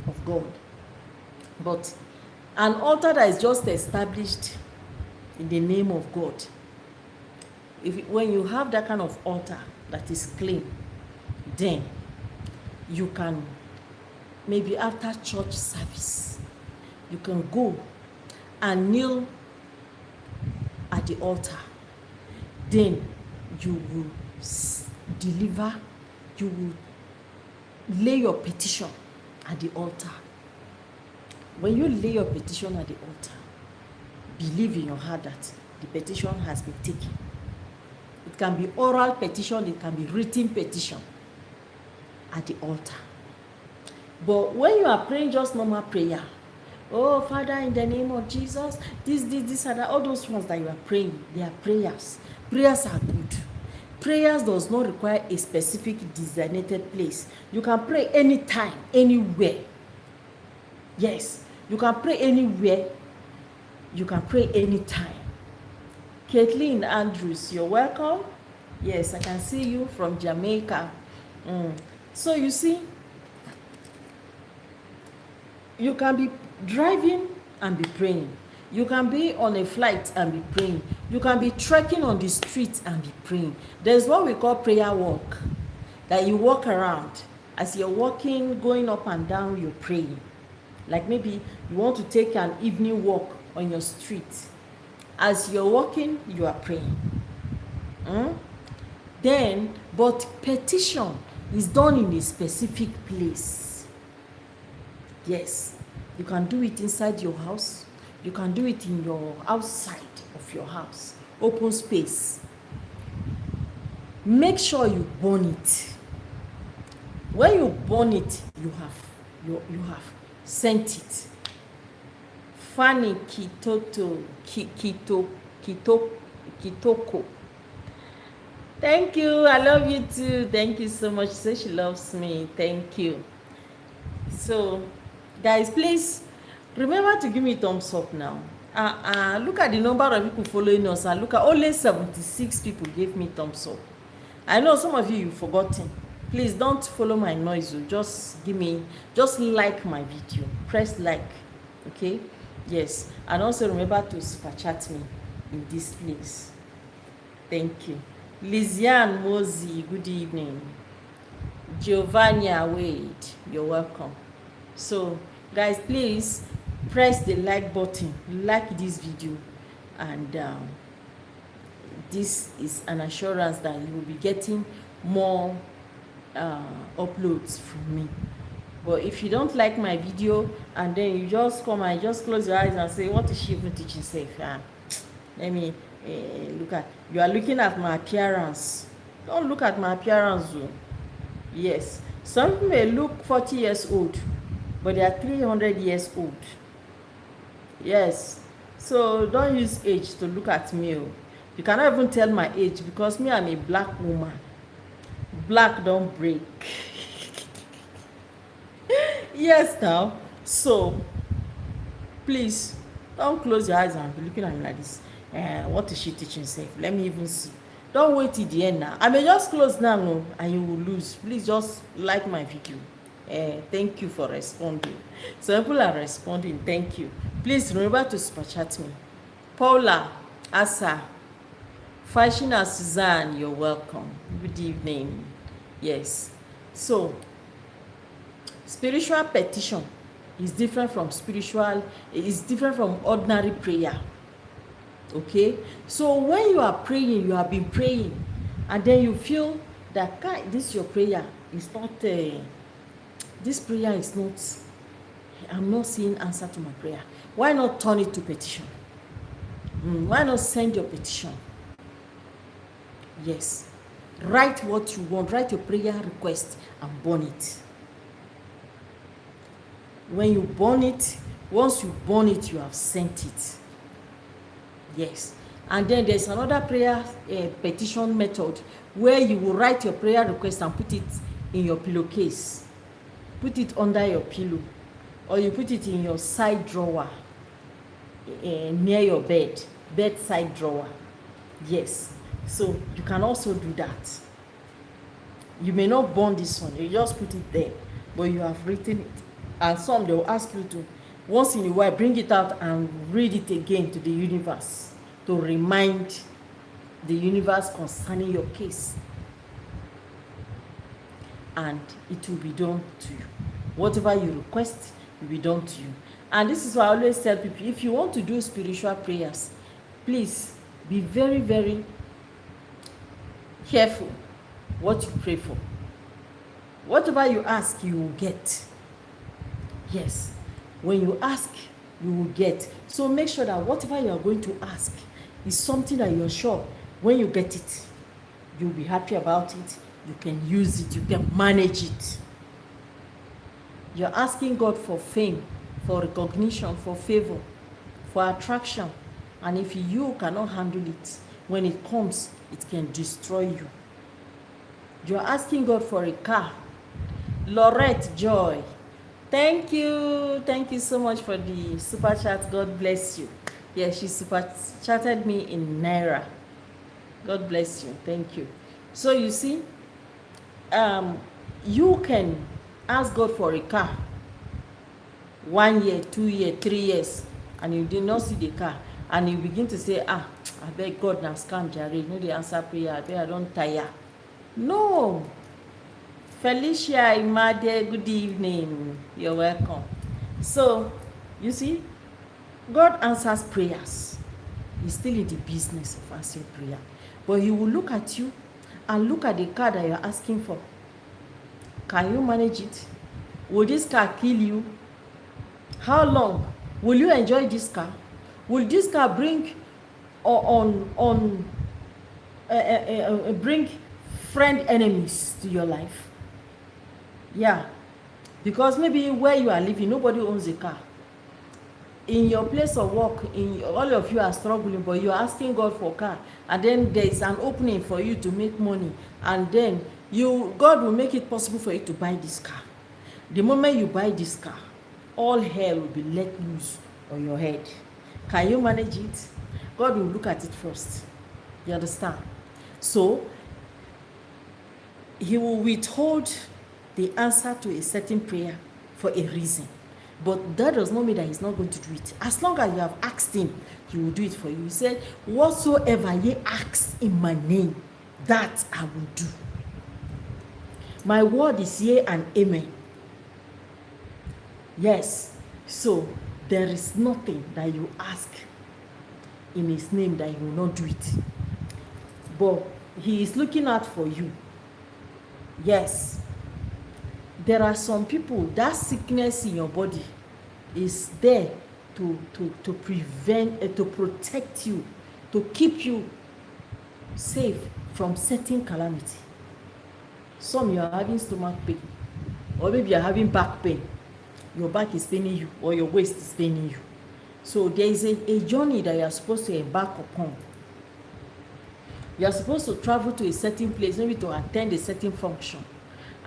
of God, but an altar that is just established in the name of God. When you have that kind of altar that is clean, then you can, maybe after church service, you can go and kneel at the altar. Then you will you will lay your petition at the altar. When you lay your petition at the altar, believe in your heart that the petition has been taken. It can be oral petition, it can be written petition at the altar. But when you are praying just normal prayer, oh Father, in the name of Jesus, this and that, all those ones that you are praying, they are prayers. Prayers are good. Prayers does not require a specific designated place. You can pray anytime, anywhere. Yes, you can pray anywhere. You can pray anytime. Caitlin Andrews, you're welcome. Yes, I can see you from Jamaica. So you see, you can be driving and be praying. You can be on a flight and be praying. You can be trekking on the streets and be praying. There's what we call prayer walk, that you walk around. As you're walking, going up and down, you're praying. Like maybe you want to take an evening walk on your street. As you're walking, you are praying. Then, but petition is done in a specific place. Yes, you can do it inside your house. You can do it in your outside of your house, open space. Make sure you burn it. When you burn it, you have sent it. Fanny Kitoko. Thank you. I love you too. Thank you so much. She says she loves me. Thank you. So, guys, please remember to give me a thumbs up now. Look at the number of people following us, and look at only 76 people gave me thumbs up. I know some of you've forgotten. Please don't follow my noise. Just like my video. Press like, okay? Yes, and also remember to super chat me in this place. Thank you. Liziane Mozi, good evening. Giovanni Wade, you're welcome. So guys, please press the like button, like this video, and this is an assurance that you will be getting more uploads from me. But if you don't like my video and then you just come and just close your eyes and say, what is she even teaching safe? Let me look at, you are looking at my appearance. Don't look at my appearance though. Yes, some people may look 40 years old, but they are 300 years old. Yes, so don't use age to look at me. You cannot even tell my age, because me, I'm a black woman. Black don't break. Yes, now. So please don't close your eyes and be looking at me like this. What is she teaching safe? Let me even see. Don't wait till the end now. I may just close now, no, and you will lose. Please just like my video. Thank you for responding. So people are responding. Thank you. Please remember to super chat me. Paula, Asa, Fashina, Suzanne, you're welcome. Good evening. Yes. So spiritual petition is different from ordinary prayer. Okay, so when you are praying, you have been praying, and then you feel that this your prayer is not this prayer is not, I'm not seeing answer to my prayer. Why not turn it to petition? Why not send your petition? Yes, write what you want, write your prayer request and burn it. When you burn it, once you burn it, you have sent it. Yes, and then there's another prayer petition method where you will write your prayer request and put it in your pillowcase. Put it under your pillow, or you put it in your side drawer near your bedside drawer. Yes, so you can also do that. You may not burn this one, you just put it there, but you have written it. And some, they will ask you to once in a while bring it out and read it again to the universe, to remind the universe concerning your case, and it will be done to you. Whatever you request will be done to you. And this is why I always tell people, if you want to do spiritual prayers, please be very, very careful what you pray for. Whatever you ask, you will get. Yes, when you ask, you will get. So make sure that whatever you are going to ask is something that you're sure when you get it, you'll be happy about it, you can use it, you can manage it. You're asking God for fame, for recognition, for favor, for attraction. And if you cannot handle it, when it comes, it can destroy you. You're asking God for a car. Lorette Joy, thank you so much for the super chat. God bless you. Yeah, she super chatted me in Naira. God bless you. Thank you. So you see, you can ask God for a car 1 year, 2 years, 3 years, and you did not see the car, and you begin to say, I beg God now scam jare, no dey answer prayer, I don't tire. No. Felicia Imade, good evening. You're welcome. So you see, God answers prayers. He's still in the business of answering prayer, but he will look at you and look at the car that you're asking for. Can you manage it? Will this car kill you? How long will you enjoy this car? Will this car bring bring friend enemies to your life? Yeah, because maybe where you are living, nobody owns a car. in your place of work, all of you are struggling, but you're asking God for car, and then there is an opening for you to make money, and then God will make it possible for you to buy this car. The moment you buy this car, all hell will be let loose on your head. Can you manage it? God will look at it first. You understand? So he will withhold the answer to a certain prayer for a reason. But that does not mean that he's not going to do it. As long as you have asked him, he will do it for you. He said, whatsoever ye ask in my name, that I will do. My word is yea and amen. Yes. So there is nothing that you ask in his name that he will not do it. But he is looking out for you. Yes. There are some people, that sickness in your body is there to prevent, to protect you, to keep you safe from certain calamity. Some you are having stomach pain, or maybe you are having back pain. Your back is paining you, or your waist is paining you. So there is a journey that you are supposed to embark upon. You are supposed to travel to a certain place, maybe to attend a certain function.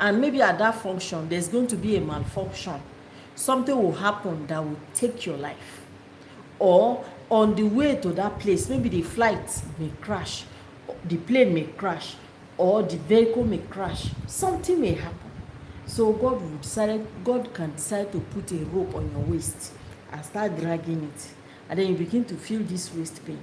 And maybe at that function, there's going to be a malfunction. Something will happen that will take your life. Or on the way to that place, maybe the flight may crash, the plane may crash, or the vehicle may crash. Something may happen. So God can decide to put a rope on your waist and start dragging it. And then you begin to feel this waist pain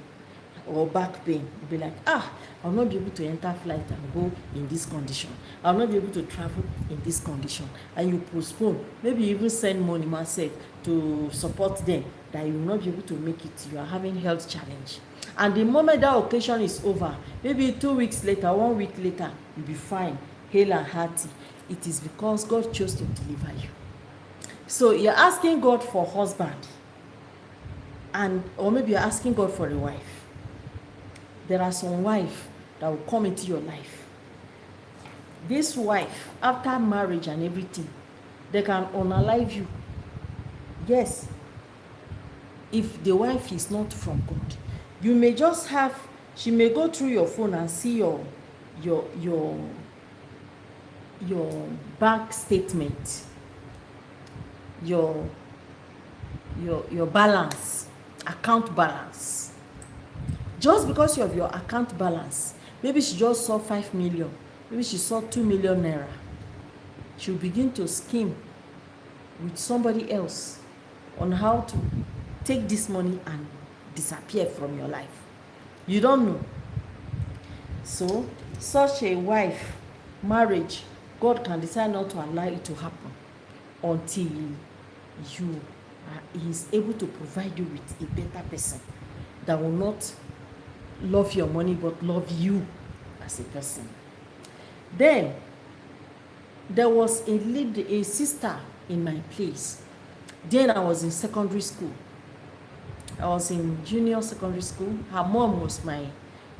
or back pain. You'll be like, I'll not be able to enter flight and go in this condition. I'll not be able to travel in this condition. And you postpone, maybe you even send money myself to support them, that you will not be able to make it. You are having health challenge. And the moment that occasion is over, maybe 2 weeks later, 1 week later, you'll be fine, hale and hearty. It is because God chose to deliver you. So you're asking God for husband, or maybe you're asking God for a wife. There are some wives that will come into your life. This wife, after marriage and everything, they can unalive you. Yes. If the wife is not from God, you may just she may go through your phone and see your bank statement, your balance, account balance. Just because of your account balance, maybe she just saw 5 million, maybe she saw 2 million naira. She'll begin to scheme with somebody else on how to take this money and disappear from your life. You don't know. So, such a wife, marriage, God can decide not to allow it to happen until he is able to provide you with a better person that will not love your money but love you as a person. Then there was a sister in my place. Then I was in secondary school. I was in junior secondary school. Her mom was my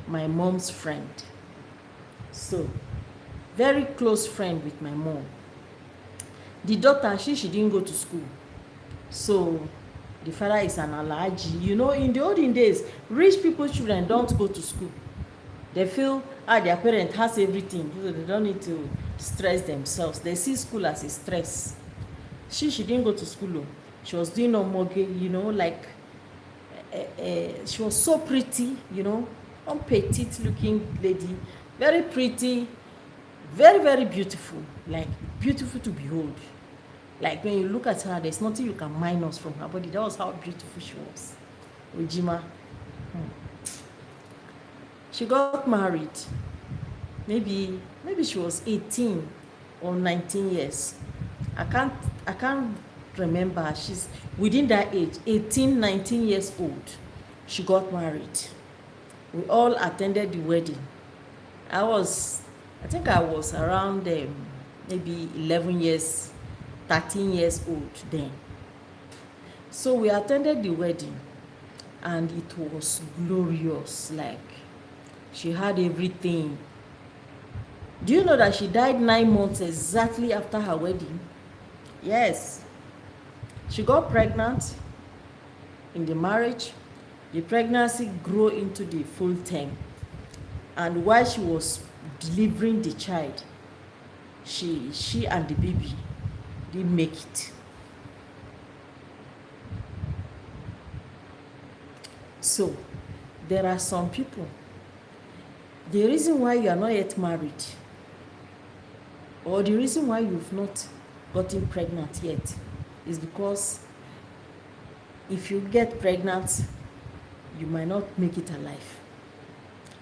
mom's friend. So very close friend with my mom. The daughter, she didn't go to school. So the father is an Alhaji. You know, in the olden days, rich people's children don't go to school. They feel their parent has everything, so they don't need to stress themselves. They see school as a stress. She didn't go to school. She was doing mortgage, you know, like she was so pretty, you know, a petite looking lady, very pretty, very, very beautiful, like beautiful to behold. Like when you look at her, there's nothing you can minus from her body. That was how beautiful she was. Ojima. She got married. Maybe she was 18 or 19 years. I can't remember. She's within that age, 18, 19 years old. She got married. We all attended the wedding. I think I was around maybe 11 years, 13 years old then. So we attended the wedding and it was glorious. Like, she had everything. Do you know that she died 9 months exactly after her wedding? Yes. She got pregnant in the marriage. The pregnancy grew into the full term, and while she was delivering the child, she and the baby didn't make it. So there are some people, the reason why you are not yet married, or the reason why you've not gotten pregnant yet, is because if you get pregnant, you might not make it alive.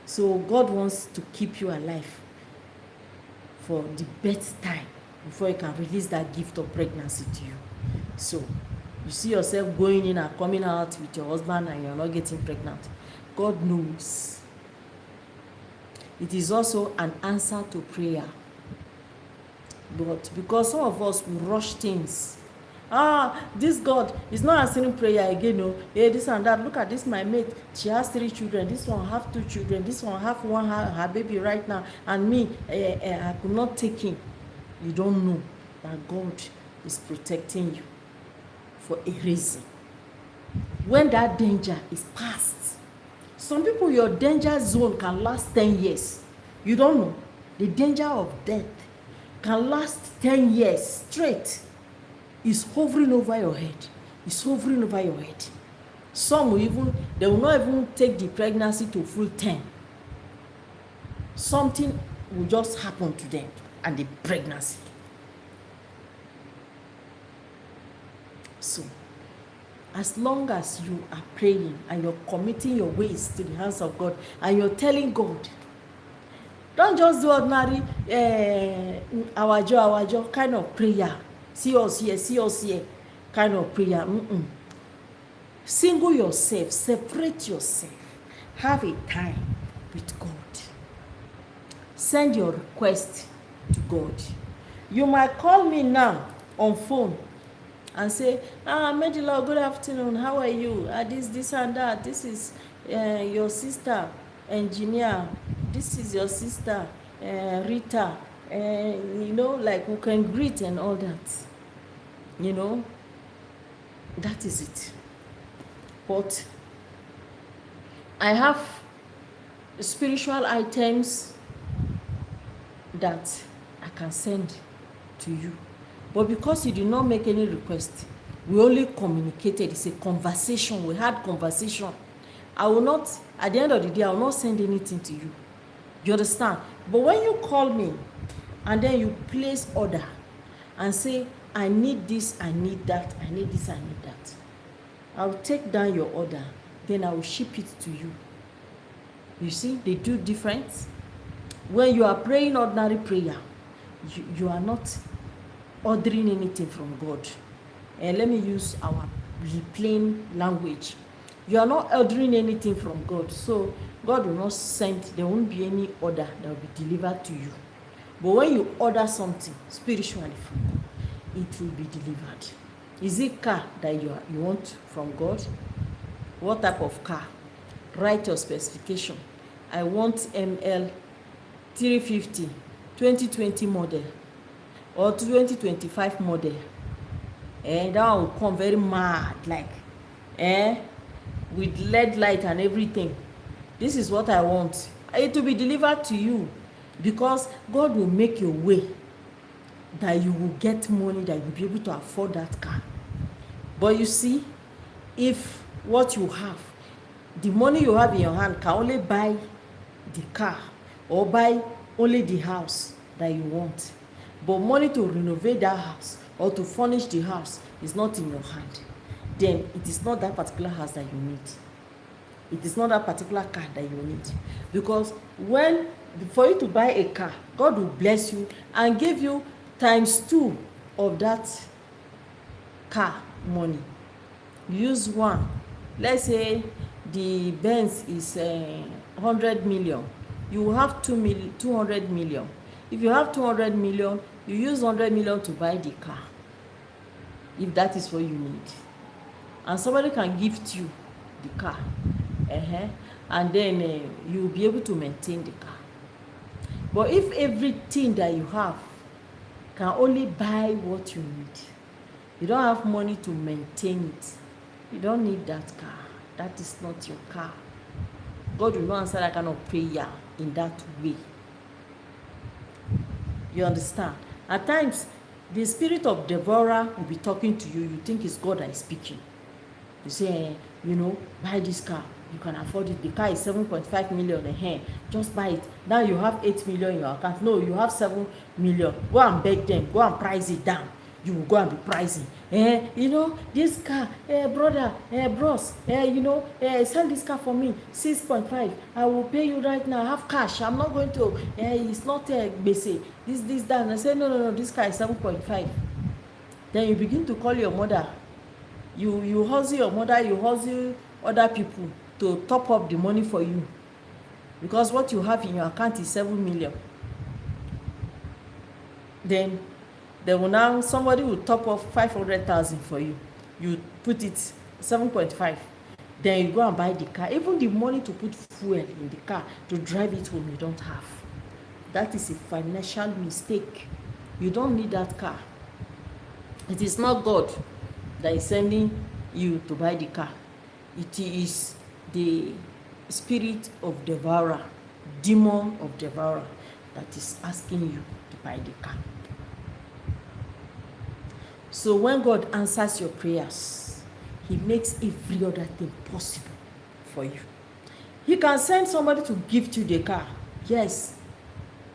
So God wants to keep you alive for the best time before He can release that gift of pregnancy to you. So you see yourself going in and coming out with your husband and you're not getting pregnant. God knows. It is also an answer to prayer. But because some of us, we rush things. This God is not answering prayer again. No, this and that. Look at this, my mate. She has 3 children. This one have 2 children. This one have one, her baby right now. And me, I could not take him. You don't know that God is protecting you for a reason. When that danger is past, some people, your danger zone can last 10 years. You don't know. The danger of death can last 10 years straight. It's hovering over your head. It's hovering over your head. Some will they will not even take the pregnancy to full term. Something will just happen to them and the pregnancy. So, as long as you are praying and you're committing your ways to the hands of God and you're telling God, don't just do ordinary our job kind of prayer. See us here kind of prayer. Single yourself, separate yourself, have a time with God. Send your request to God. You might call me now on phone and say, Medila, good afternoon, how are you? This and that. This is your sister, engineer. This is your sister, Rita. Like we can greet and all that. That is it. But I have spiritual items that I can send to you. But because you did not make any request, we only communicated. It's a conversation. We had conversation. I will not, at the end of the day, I will not send anything to you. You understand? But when you call me and then you place order and say, I need this, I need that, I need this, I need that, I will take down your order, then I will ship it to you. You see, they do different. When you are praying ordinary prayer, you are not ordering anything from God. And let me use our plain language. You are not ordering anything from God. So God will not send, there won't be any order that will be delivered to you. But when you order something spiritually from God, it will be delivered. Is it car that you want from God? What type of car? Write your specification. I want ML 350 2020 model or 2025 model. And that will come very mad, like with LED light and everything. This is what I want. It will be delivered to you, because God will make a way that you will get money that you'll be able to afford that car. But you see, if what you have, the money you have in your hand can only buy the car or buy only the house that you want, but money to renovate that house or to furnish the house is not in your hand, then it is not that particular house that you need. It is not that particular car that you need. Because for you to buy a car, God will bless you and give you ×2 of that car money. Use one. Let's say the Benz is 100 million. You will have 200 million. If you have 200 million, you use 100 million to buy the car, if that is what you need. And somebody can gift you the car, and then you will be able to maintain the car. But if everything that you have can only buy what you need, you don't have money to maintain it, You don't need that car. That is not your car. God will not answer that kind of prayer in that way. You understand? At times, the spirit of devourer will be talking to you. You think it's God that is speaking. You say, buy this car. You can afford it. The car is 7.5 million. Just buy it. Now you have 8 million in your account. No, you have 7 million. Go and beg them. Go and price it down. You will go and be pricing. This car, brother, bros, sell this car for me, 6.5. I will pay you right now. I have cash. I'm not going to, it's not basic. This, that. And I say, no, this car is 7.5. Then you begin to call your mother. You hustle your mother, you hustle other people to top up the money for you. Because what you have in your account is 7 million. Then somebody will top up 500,000 for you. You put it 7.5. Then you go and buy the car. Even the money to put fuel in the car to drive it home, you don't have. That is a financial mistake. You don't need that car. It is not God that is sending you to buy the car. It is the spirit of devourer, demon of devourer, that is asking you to buy the car. So when God answers your prayers, he makes every other thing possible for you. He can send somebody to gift you the car. Yes,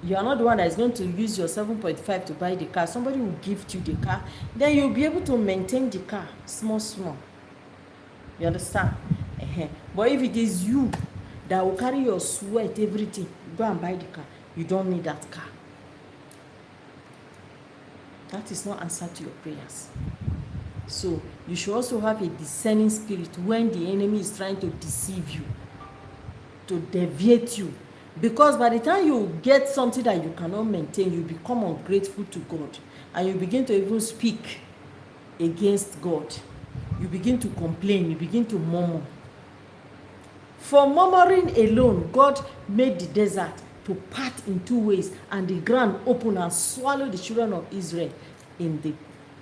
you are not the one that is going to use your 7.5 to buy the car. Somebody will gift you the car. Then you'll be able to maintain the car small. You understand? But if it is you that will carry your sweat, everything, go and buy the car. You don't need that car. That is not answer to your prayers. So you should also have a discerning spirit when the enemy is trying to deceive you, to deviate you. Because by the time you get something that you cannot maintain, you become ungrateful to God. And you begin to even speak against God. You begin to complain. You begin to murmur. For murmuring alone, God made the desert to part in 2 ways, and the ground opened and swallowed the children of Israel in the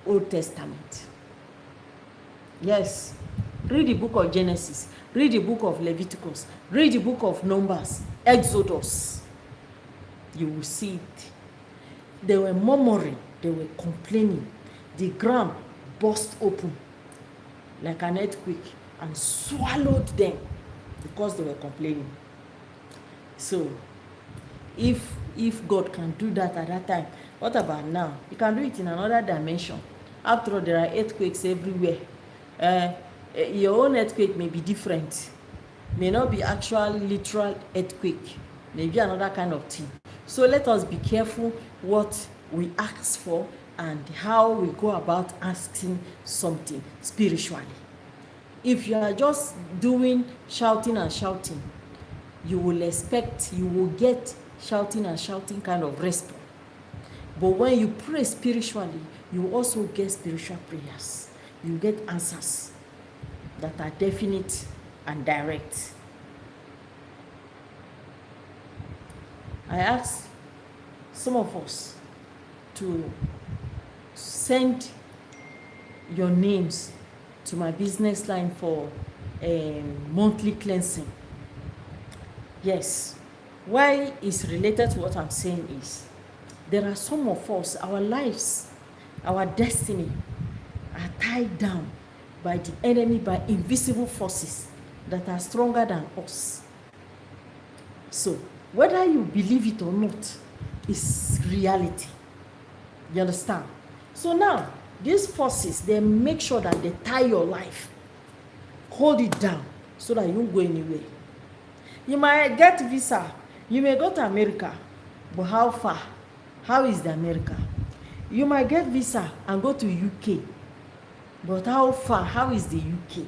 Old Testament. Yes. Read the book of Genesis. Read the book of Leviticus. Read the book of Numbers, Exodus. You will see it. They were murmuring. They were complaining. The ground burst open like an earthquake and swallowed them because they were complaining. So, if God can do that at that time, what about now? He can do it in another dimension. After all, there are earthquakes everywhere. Your own earthquake may be different. May not be actual literal earthquake. Maybe another kind of thing. So let us be careful what we ask for and how we go about asking something spiritually. If you are just doing shouting and shouting, you will get shouting and shouting kind of response. But when you pray spiritually, you also get spiritual prayers. You get answers that are definite and direct. I ask some of us to send your names to my business line for a monthly cleansing. Yes. Why it's related to what I'm saying is, there are some of us, our lives, our destiny are tied down by the enemy, by invisible forces that are stronger than us. So, whether you believe it or not, is reality. You understand? So now, these forces, they make sure that they tie your life, hold it down, so that you won't go anywhere. You might get visa. You may go to America, but how far? How is the America? You might get visa and go to UK, but how far? How is the UK?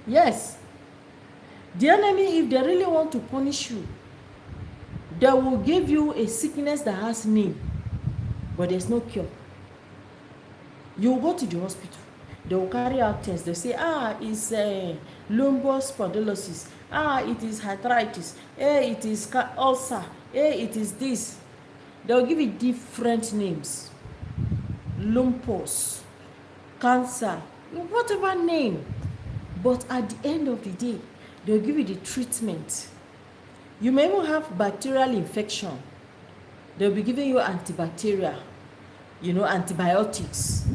Yes. The enemy, if they really want to punish you, they will give you a sickness that has name, but there's no cure. You will go to the hospital. They will carry out tests. They say, it's lumbar spondylosis. It is arthritis. It is ulcer. It is this. They will give it different names. Lupus, cancer, whatever name. But at the end of the day, they'll give you the treatment. You may even have bacterial infection. They'll be giving you antibacterial, antibiotics.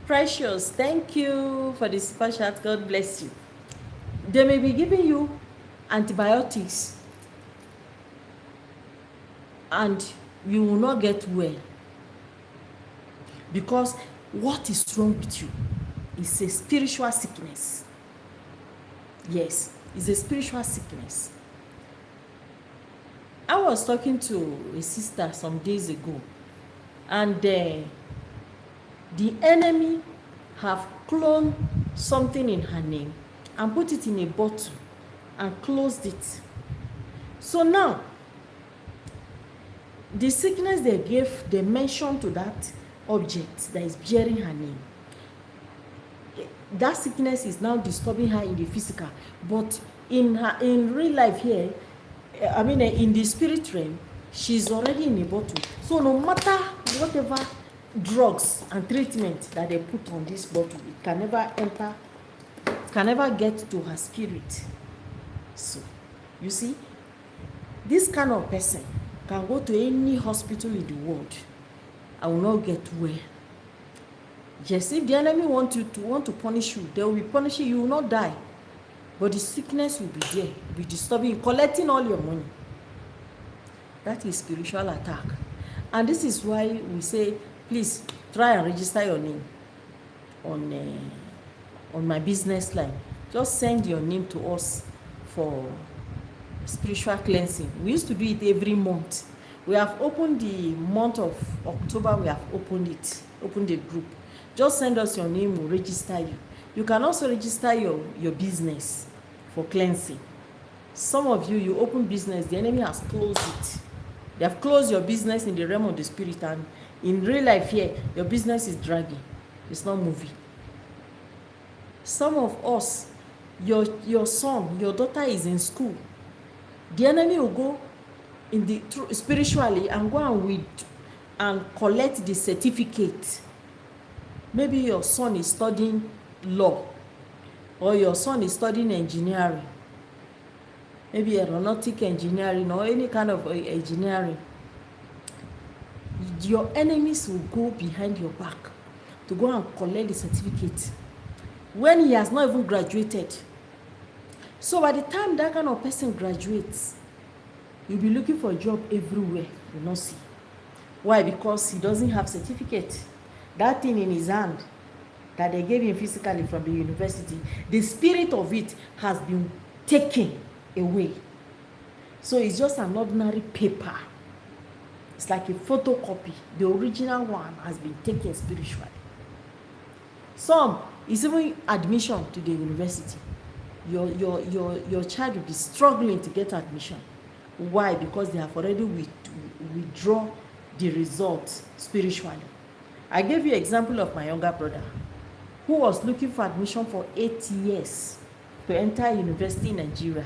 Precious, thank you for the super chat. God bless you. They may be giving you antibiotics and you will not get well, because what is wrong with you is a spiritual sickness. Yes, it's a spiritual sickness. I was talking to a sister some days ago, and the enemy have cloned something in her name and put it in a bottle and closed it. So now, the sickness they mentioned to that object that is bearing her name, that sickness is now disturbing her in the physical, but in real life here, in the spirit realm, she's already in a bottle. So no matter whatever drugs and treatment that they put on this bottle, it can never enter, it can never get to her spirit. So you see, this kind of person can go to any hospital in the world and will not get well. Yes, if the enemy want to punish you, they will be punishing you. You will not die, but the sickness will be there, will be disturbing you, collecting all your money. That is spiritual attack. And this is why we say, please try and register your name on my business line. Just send your name to us for spiritual cleansing. We used to do it every month. We have opened the month of October. We have opened the group. Just send us your name, we'll register you. You can also register your business for cleansing. Some of you open business, the enemy has closed it. They have closed your business in the realm of the spirit, and in real life here, your business is dragging. It's not moving. Some of us, your son, your daughter is in school. The enemy will go spiritually and go and collect the certificate. Maybe your son is studying law, or your son is studying engineering, maybe aeronautic engineering or any kind of engineering. Your enemies will go behind your back to go and collect the certificate when he has not even graduated. So by the time that kind of person graduates, you'll be looking for a job everywhere, you will not see. Why? Because he doesn't have certificate. That thing in his hand that they gave him physically from the university, the spirit of it has been taken away. So it's just an ordinary paper. It's like a photocopy. The original one has been taken spiritually. Some, it's even admission to the university. Your child will be struggling to get admission. Why? Because they have already withdrawn the results spiritually. I gave you an example of my younger brother who was looking for admission for 8 years to enter university in Nigeria.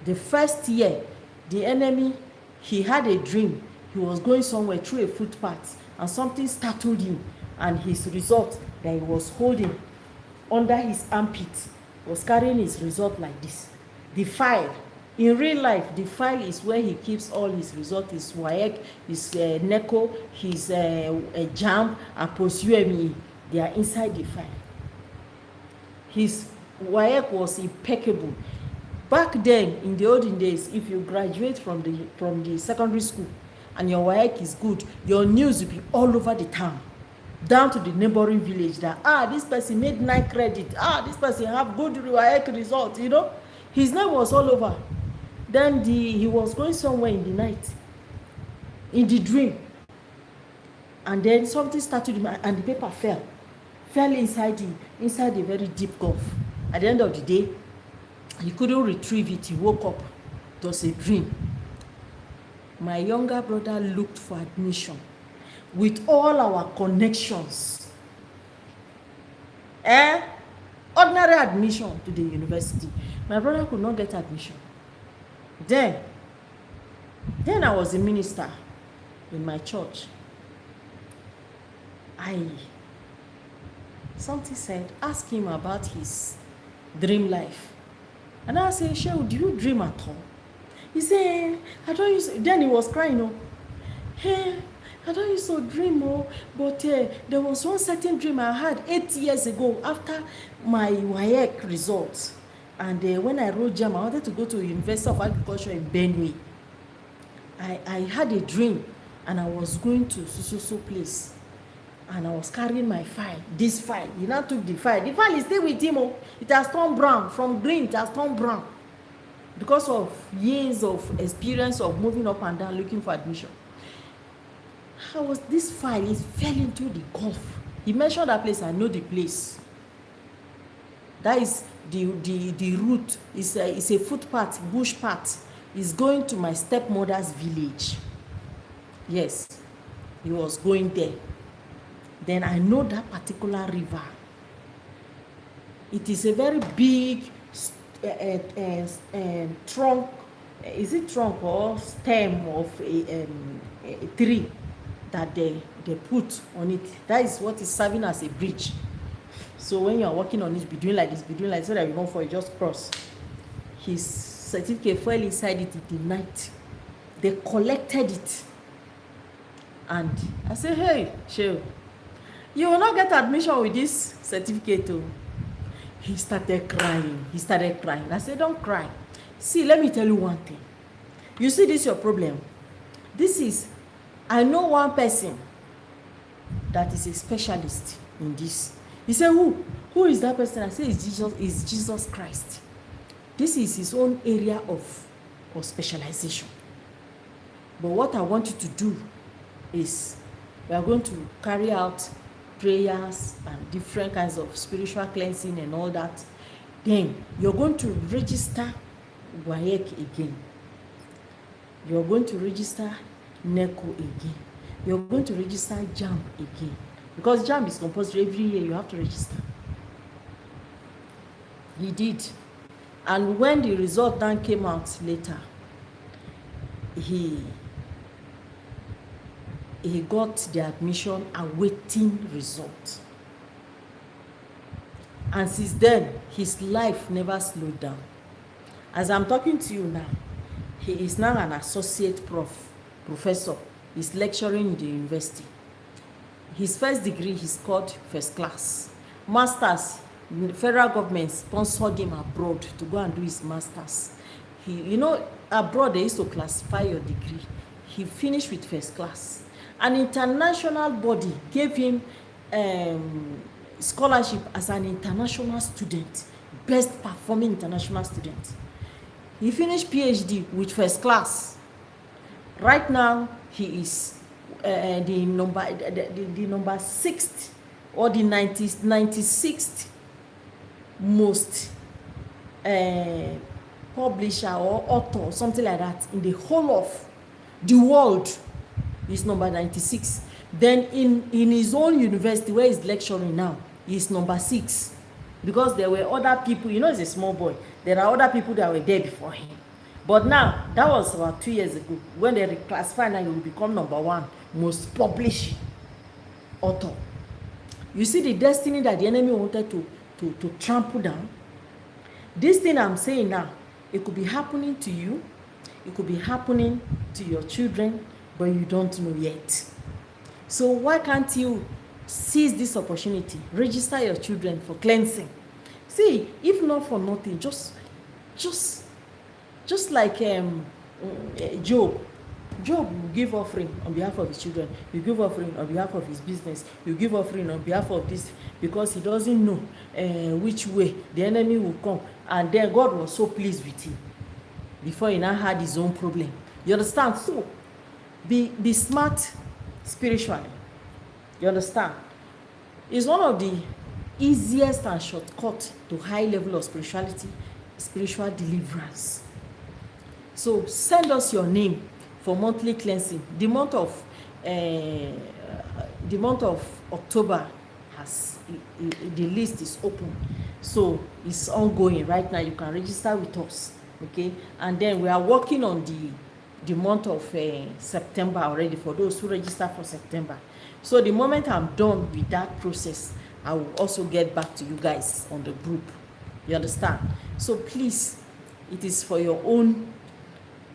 The first year, the enemy, he had a dream. He was going somewhere through a footpath and something startled him, and his result that he was holding under his armpit was carrying his result like this. The file. In real life, the file is where he keeps all his results, his WAEC, his NECO, his JAMB, and post-UME. They are inside the file. His WAEC was impeccable. Back then, in the olden days, if you graduate from the secondary school and your WAEC is good, your news will be all over the town, down to the neighboring village that, this person made 9 credit, this person have good WAEC result, His name was all over. Then he was going somewhere in the night, in the dream, and then something started him, and the paper fell inside a very deep gulf. At the end of the day, he couldn't retrieve it. He woke up. It was a dream. My younger brother looked for admission with all our connections. Ordinary admission to the university. My brother could not get admission. Then I was a minister in my church. I Something said, ask him about his dream life. And I say, Shehu, do you dream at all? He said, I don't use, then he was crying, oh. Hey, I don't used to dream, oh, but there was one certain dream I had 8 years ago after my WAEC results. And when I wrote JAM, I wanted to go to University of Agriculture in Benue. I had a dream, and I was going to so place, and I was carrying my file, this file. He now took the file. The file is still with him, oh. It has turned brown. From green, it has turned brown because of years of experience of moving up and down looking for admission. How was this file? It fell into the gulf. He mentioned that place. I know the place. That is the route. It's a footpath, bush path. It's going to my stepmother's village. Yes, he was going there. Then I know that particular river. It is a very big trunk. Is it trunk or stem of a tree that they put on it? That is what is serving as a bridge. So when you are walking on it, be doing like this, so that you don't fall, you just cross. His certificate fell inside it in the night. They collected it, and I said, hey, Shehu, you will not get admission with this certificate, too. He started crying. I said, don't cry. See, let me tell you one thing. You see, this is your problem. This is, I know one person that is a specialist in this. He said, who is that person? I said, it's Jesus Christ. This is his own area of specialization. But what I want you to do is, we are going to carry out prayers and different kinds of spiritual cleansing and all that. Then you're going to register WAEC again. You're going to register NECO again. You're going to register JAM again. Because JAM is compulsory every year, you have to register. He did. And when the result then came out later, he got the admission awaiting result. And since then, his life never slowed down. As I'm talking to you now, he is now an associate professor. He's lecturing in the university. His first degree he scored first class. Masters, the federal government sponsored him abroad to go and do his masters. Abroad they used to classify your degree. He finished with first class. An international body gave him scholarship as an international student, best performing international student. He finished PhD with first class. Right now, he is the number 6th or the 96th most publisher or author or something like that in the whole of the world. Is number 96. Then in his own university where he's lecturing now, he's number 6. Because there were other people, he's a small boy. There are other people that were there before him. But now, that was about 2 years ago. When they reclassify, now he will become number 1 most published author. You see the destiny that the enemy wanted to trample down. This thing I'm saying now, it could be happening to you. It could be happening to your children, but you don't know yet. So why can't you seize this opportunity? Register your children for cleansing. See, if not for nothing, just like Job. Job will give offering on behalf of his children. You give offering on behalf of his business. You give offering on behalf of this, because he doesn't know which way the enemy will come. And then God was so pleased with him before he now had his own problem. You understand? So be smart spiritually. You understand? It's one of the easiest and shortcut to high level of spirituality, spiritual deliverance. So send us your name for monthly cleansing. The month of October the list is open, so it's ongoing right now. You can register with us, okay? And then we are working on the month of September already for those who register for September. So the moment I'm done with that process, I will also get back to you guys on the group. You understand? So please, it is for your own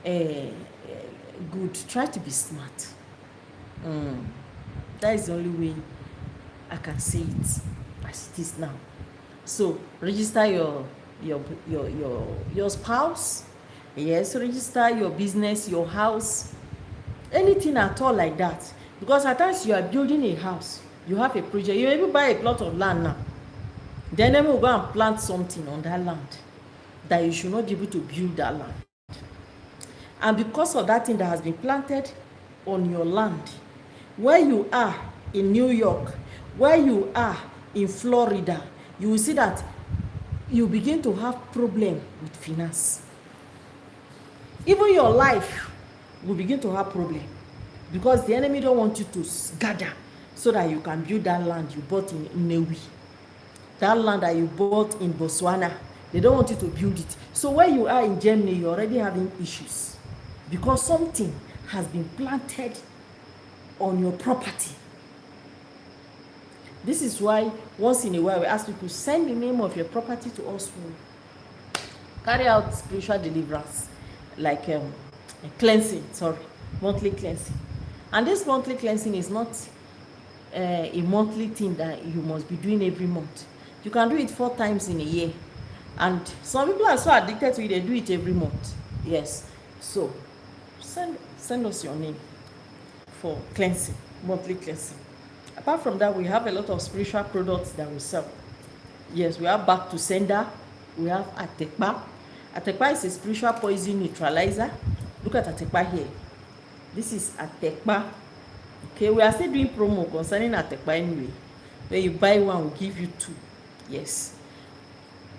good. Try to be smart. That is the only way I can say it as it is now. So register your spouse. Yes, register your business, your house, anything at all like that. Because at times you are building a house, you have a project, you maybe buy a plot of land now, then they will go and plant something on that land that you should not be able to build that land. And because of that thing that has been planted on your land, where you are in New York, where you are in Florida, you will see that you begin to have problem with finance. Even your life will begin to have problem, because the enemy don't want you to gather so that you can build that land you bought in Newi, that land that you bought in Botswana. They don't want you to build it. So where you are in Germany, you're already having issues because something has been planted on your property. This is why once in a while we ask people, send the name of your property to us. Carry out spiritual deliverance, like cleansing, monthly cleansing. And this monthly cleansing is not a monthly thing that you must be doing every month. You can do it 4 times in a year. And some people are so addicted to it, they do it every month. Yes. So send us your name for cleansing, monthly cleansing. Apart from that, we have a lot of spiritual products that we sell. Yes, we have back to sender. We have Atekpa. Atekpa is a spiritual poison neutralizer. Look at Atekpa here. This is Atekpa. Okay, we are still doing promo concerning Atekpa anyway. When you buy one, we'll give you 2. Yes.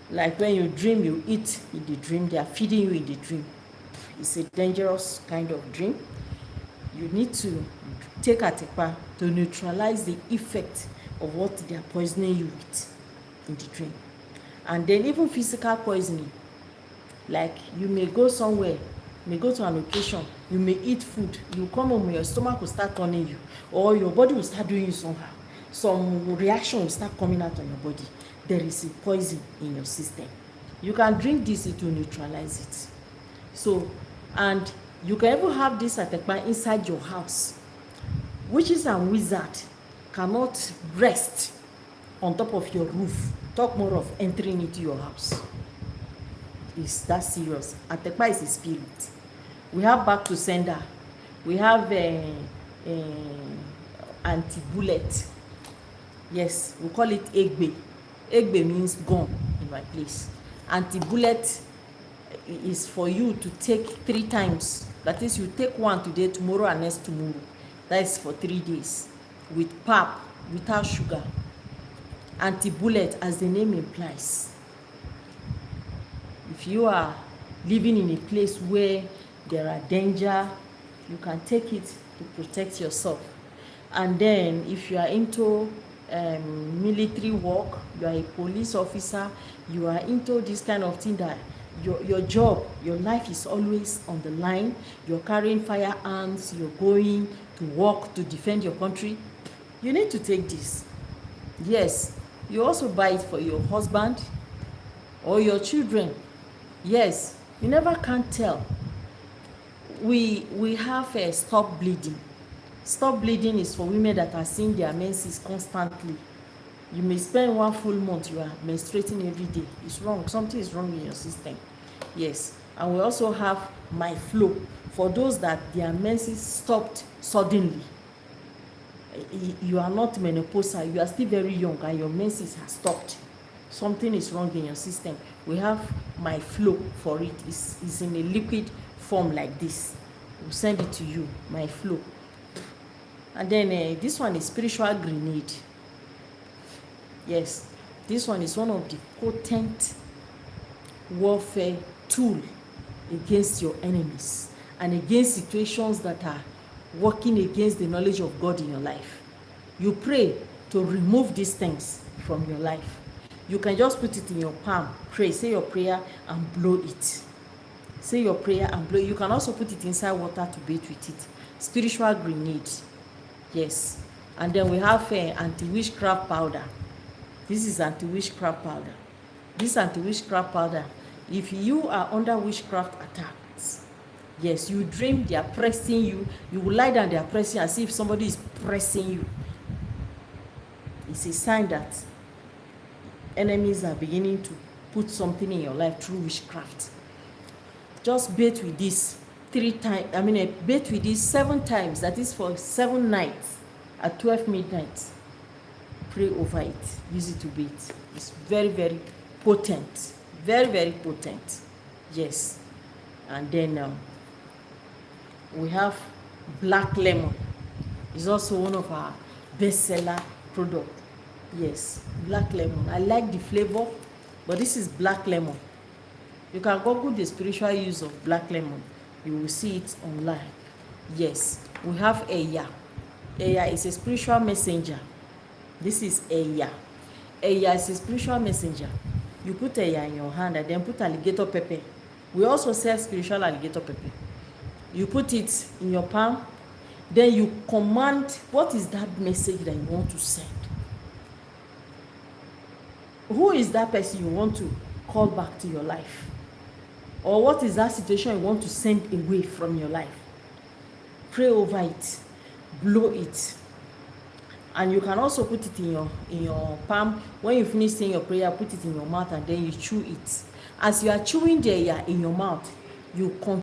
Like when you dream, you eat in the dream. They are feeding you in the dream. It's a dangerous kind of dream. You need to take Atekpa to neutralize the effect of what they are poisoning you with in the dream. And then even physical poisoning, like you may go somewhere, you may go to an occasion, you may eat food, you come home, your stomach will start turning you, or your body will start doing you somehow. Some reaction will start coming out on your body. There is a poison in your system. You can drink this, it will neutralize it. So, and you can even have this Atekpa inside your house. Witches and wizards cannot rest on top of your roof. Talk more of entering into your house. Is that serious? Atekpa is a spirit. We have back to sender. We have anti-bullet. Yes, we call it Egbe. Egbe means gun in my place. Anti-bullet is for you to take 3 times. That is, you take one today, tomorrow, and next tomorrow. That is for 3 days with pap, without sugar. Anti-bullet, as the name implies. If you are living in a place where there are danger, you can take it to protect yourself. And then if you are into military work, you are a police officer, you are into this kind of thing that your job, your life is always on the line, you're carrying firearms, you're going to work to defend your country, you need to take this. Yes, you also buy it for your husband or your children. Yes, you never can tell. We have a stop bleeding. Stop bleeding is for women that are seeing their menses constantly. You may spend 1 full month, you are menstruating every day. It's wrong. Something is wrong in your system. Yes. And we also have my flow for those that their menses stopped suddenly. You are not menopausal, you are still very young and your menses has stopped. Something is wrong in your system. We have my flow for it. It's in a liquid form like this. We'll send it to you, my flow. And then this one is spiritual grenade. Yes, this one is one of the potent warfare tool against your enemies and against situations that are working against the knowledge of God in your life. You pray to remove these things from your life. You can just put it in your palm, pray, say your prayer and blow it. Say your prayer and blow it. You can also put it inside water to bathe with it. Spiritual grenade. Yes. And then we have anti-witchcraft powder. This is anti-witchcraft powder. This anti-witchcraft powder, if you are under witchcraft attacks, yes, you dream they are pressing you, you will lie down, they are pressing as if somebody is pressing you. It's a sign that enemies are beginning to put something in your life through witchcraft. Just bathe with this 3 times, bathe with this 7 times, that is for 7 nights at 12 midnight. Pray over it, use it to bathe. It's very, very potent, very, very potent. Yes. And then we have black lemon. It's also one of our bestseller products. Yes, black lemon. I like the flavor, but this is black lemon. You can Google the spiritual use of black lemon. You will see it online. Yes, we have Eya. Eya is a spiritual messenger. This is Eya. Eya is a spiritual messenger. You put Eya in your hand and then put alligator pepper. We also sell spiritual alligator pepper. You put it in your palm, then you command, what is that message that you want to send? Who is that person you want to call back to your life? Or what is that situation you want to send away from your life? Pray over it, blow it. And you can also put it in your palm. When you finish saying your prayer, put it in your mouth and then you chew it. As you are chewing the air in your mouth, you